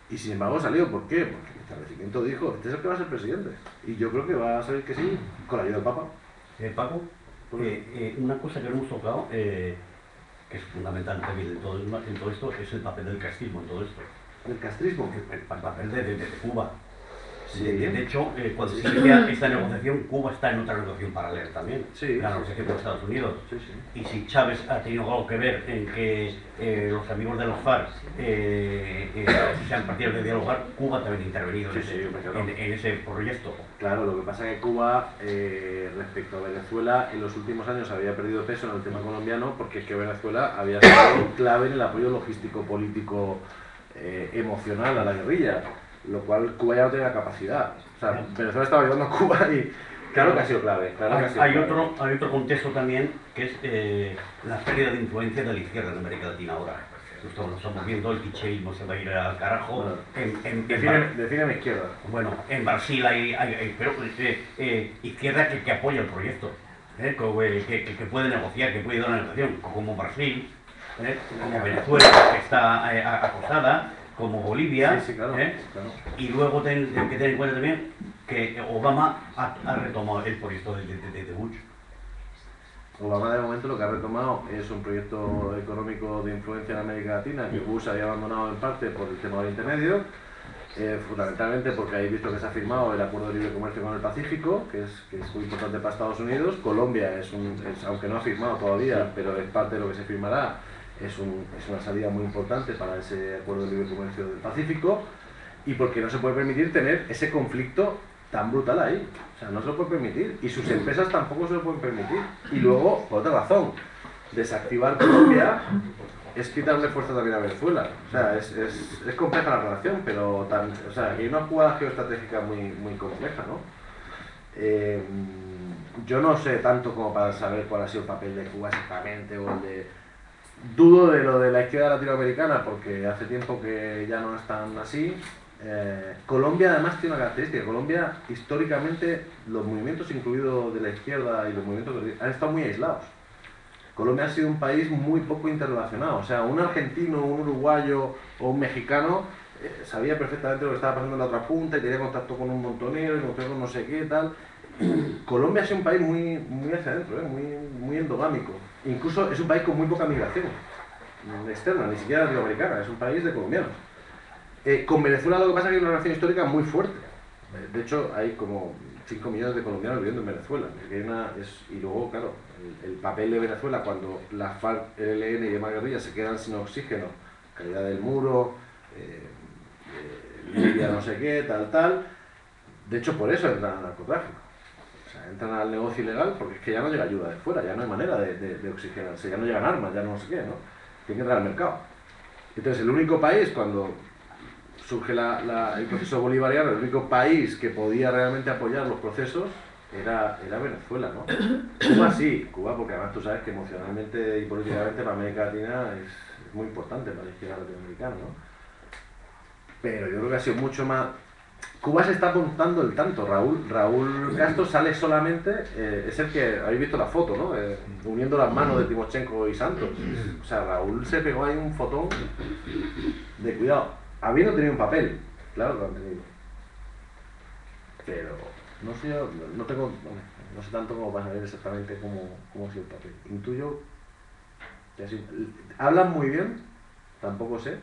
Y sin embargo salió, ¿por qué? Porque el establecimiento dijo, este es el que va a ser presidente. Y yo creo que va a salir que sí, con la ayuda del Papa. Paco, una cosa que no hemos tocado, que es fundamental también en todo esto, es el papel del castrismo en todo esto. ¿El castrismo? El papel de Cuba. Sí. De hecho, cuando se inicia esta negociación, Cuba está en otra negociación paralela también, la negociación con Estados Unidos. Sí. Y si Chávez ha tenido algo que ver en que los amigos de los FARC sean partidarios de dialogar, Cuba también ha intervenido en ese proyecto. Claro, lo que pasa es que Cuba, respecto a Venezuela, en los últimos años había perdido peso en el tema colombiano, porque es que Venezuela había sido clave en el apoyo logístico, político, emocional a la guerrilla. Lo cual Cuba ya no tenía capacidad. O sea, Venezuela estaba ayudando a Cuba y claro que ha sido clave. Hay otro contexto también, que es la pérdida de influencia de la izquierda en América Latina ahora. Nosotros lo estamos viendo, el quicheísmo se va a ir al carajo. Bueno, defíneme izquierda. Bueno, en Brasil hay izquierda que apoya el proyecto, que puede negociar, que puede dar una negociación, como Brasil, como Venezuela, que está acosada, como Bolivia, Sí, claro, claro. Y luego hay que tener en cuenta también que Obama ha retomado el proyecto de Bush. Obama de momento lo que ha retomado es un proyecto económico de influencia en América Latina que Bush había abandonado en parte por el tema del Oriente Medio, fundamentalmente porque habéis visto que se ha firmado el Acuerdo de Libre Comercio con el Pacífico, que es muy importante para Estados Unidos. Colombia aunque no ha firmado todavía, pero es parte de lo que se firmará, es una salida muy importante para ese Acuerdo de Libre Comercio del Pacífico, y porque no se puede permitir tener ese conflicto tan brutal ahí. O sea, no se lo puede permitir, y sus empresas tampoco se lo pueden permitir. Y luego, por otra razón, desactivar Colombia es quitarle fuerza también a Venezuela. O sea, es compleja la relación, pero o sea, hay una jugada geoestratégica muy compleja, ¿no? Yo no sé tanto como para saber cuál ha sido el papel de Cuba exactamente, o el de... Dudo de lo de la izquierda latinoamericana, porque hace tiempo que ya no están así. Colombia además tiene una característica. Colombia, históricamente, los movimientos incluidos de la izquierda y los movimientos han estado muy aislados. Colombia ha sido un país muy poco interrelacionado. O sea, un argentino, un uruguayo o un mexicano sabía perfectamente lo que estaba pasando en la otra punta y tenía contacto con un montonero y con no sé qué tal. Colombia ha sido un país muy hacia adentro, muy endogámico. Incluso es un país con muy poca migración externa, ni siquiera latinoamericana, es un país de colombianos. Con Venezuela lo que pasa es que hay una relación histórica muy fuerte. De hecho, hay como 5 millones de colombianos viviendo en Venezuela. Y luego, claro, el papel de Venezuela cuando la FARC, el ELN y demás guerrillas se quedan sin oxígeno, caída del muro, Libia no sé qué, tal. De hecho, por eso entran al narcotráfico. O sea, entran al negocio ilegal porque es que ya no llega ayuda de fuera, ya no hay manera de oxigenarse, ya no llegan armas, ya no sé qué, ¿no? Tienen que entrar al mercado. Entonces, el único país cuando surge el proceso bolivariano, el único país que podía realmente apoyar los procesos era Venezuela, ¿no? Cuba sí, Cuba, porque además tú sabes que emocionalmente y políticamente para América Latina es muy importante para la izquierda latinoamericana, ¿no? Pero yo creo que ha sido mucho más... Cuba se está apuntando el tanto. Raúl Castro sale solamente, es el que, habéis visto la foto, ¿no? Uniendo las manos de Timochenko y Santos. O sea, Raúl se pegó ahí un fotón de cuidado. Habiendo tenido un papel, claro que lo han tenido. Pero no sé, no sé tanto como para saber exactamente cómo ha sido el papel. Intuyo que así, hablan muy bien, tampoco sé,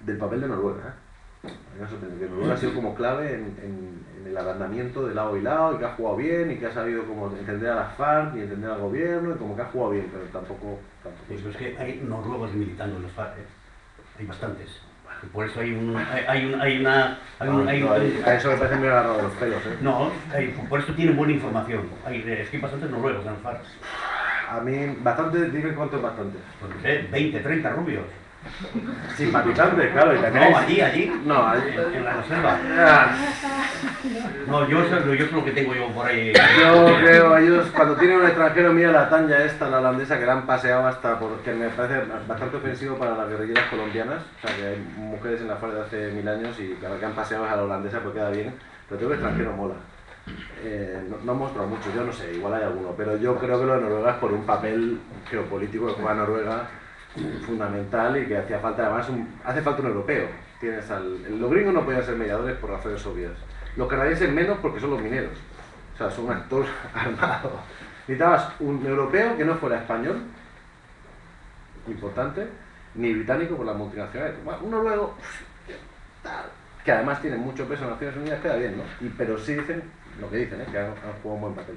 del papel de Noruega, que Noruega ha sido como clave en el ablandamiento de lado y lado, y que ha jugado bien, y que ha sabido como entender a las FARC y entender al gobierno, y como que ha jugado bien, pero tampoco Eso es que hay noruegos militando en las FARC, hay bastantes. Por eso hay a eso me parece muy agarrado de los pelos, ¿eh? No, por eso tienen buena información. Es que hay bastantes noruegos en las FARC. A mí, bastante, dime cuánto es bastante. Pues no sé, 20, 30 rubios. Simpatizantes, claro, y también. No, allí. No, allí. En la reserva. No, yo es lo que tengo yo por ahí. Yo creo, ellos cuando tienen un extranjero, mira la Tanya esta, la holandesa, que la han paseado hasta, porque me parece bastante ofensivo para las guerrilleras colombianas. O sea, que hay mujeres en la FARC de hace 1000 años y cada que han paseado es a la holandesa porque queda bien. Pero tengo que extranjero mola. No han mostrado mucho, yo no sé, igual hay alguno, pero yo creo que lo de Noruega es por un papel geopolítico que juega Noruega fundamental y que hacía falta, además hace falta un europeo. Los gringos no podían ser mediadores por razones obvias, los canadienses menos porque son los mineros, o sea, son un actor armado. Necesitabas un europeo que no fuera español, importante, ni británico por las multinacionales. Bueno, un noruego, que además tiene mucho peso en Naciones Unidas, queda bien, ¿no? Pero sí dicen lo que dicen, que han jugado un buen papel.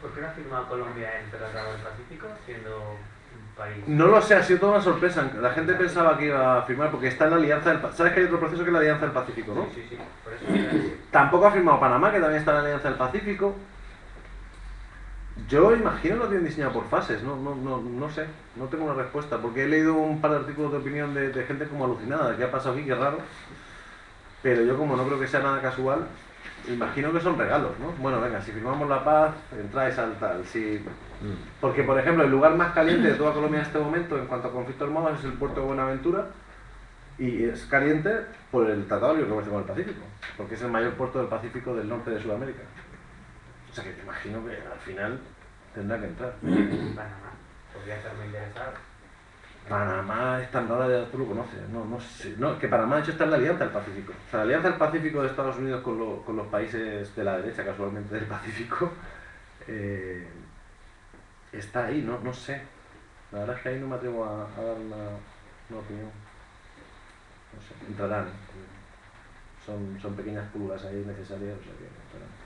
¿Por qué no ha firmado Colombia el Tratado del Pacífico, siendo un país? No lo sé, ha sido toda una sorpresa. La gente pensaba que iba a firmar porque está en la Alianza del Pacífico. ¿Sabes que hay otro proceso que es la Alianza del Pacífico, no? Sí, por eso. Tampoco ha firmado Panamá, que también está en la Alianza del Pacífico. Yo imagino que lo tienen diseñado por fases, no sé, no tengo una respuesta, porque he leído un par de artículos de opinión de gente como alucinada, ¿qué ha pasado aquí? Qué raro. Pero yo como no creo que sea nada casual, imagino que son regalos, ¿no? Bueno, venga, si firmamos la paz, entráis al tal, sí. Porque, por ejemplo, el lugar más caliente de toda Colombia en este momento, en cuanto a conflictos armados, es el puerto de Buenaventura, y es caliente por el Tratado de Libre Comercio con el Pacífico, porque es el mayor puerto del Pacífico del norte de Sudamérica. O sea que te imagino que al final tendrá que entrar. Panamá, podría estar muy interesado. Panamá es tan rara, ya tú lo conoces, no sé, no, que Panamá de hecho está en la Alianza del Pacífico. O sea, la Alianza del Pacífico de Estados Unidos con los países de la derecha, casualmente del Pacífico, está ahí, no sé. La verdad es que ahí no me atrevo a dar una opinión. No sé, entrarán. Son pequeñas pulgas ahí necesarias, o sea que entrarán.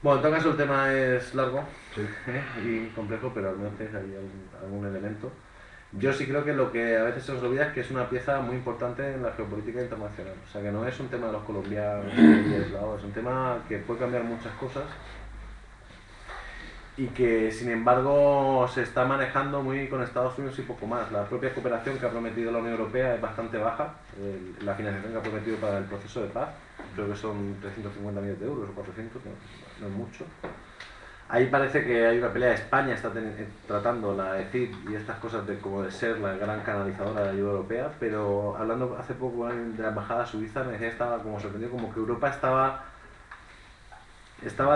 Bueno, en todo caso el tema es largo y complejo, pero al menos hay algún elemento. Yo sí creo que lo que a veces se nos olvida es que es una pieza muy importante en la geopolítica internacional. O sea, que no es un tema de los colombianos y aislados, es un tema que puede cambiar muchas cosas y que, sin embargo, se está manejando muy con Estados Unidos y poco más. La propia cooperación que ha prometido la Unión Europea es bastante baja. La financiación que ha prometido para el proceso de paz, creo que son 350 millones de euros o 400, no es mucho. Ahí parece que hay una pelea. España está tratando la ECID y estas cosas de como de ser la gran canalizadora de ayuda europea, pero hablando hace poco de la embajada suiza, me decía, estaba como sorprendido, como que Europa estaba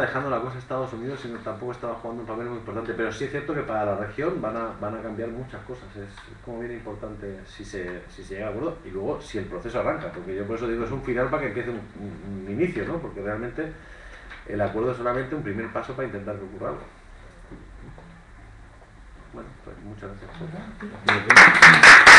dejando la cosa a Estados Unidos y tampoco estaba jugando un papel muy importante. Pero sí es cierto que para la región van a cambiar muchas cosas. Es como bien importante si se llega a acuerdo y luego si el proceso arranca, porque yo por eso digo es un final para que empiece un inicio, ¿no? Porque realmente el acuerdo es solamente un primer paso para intentar que ocurra algo. Bueno, pues muchas gracias.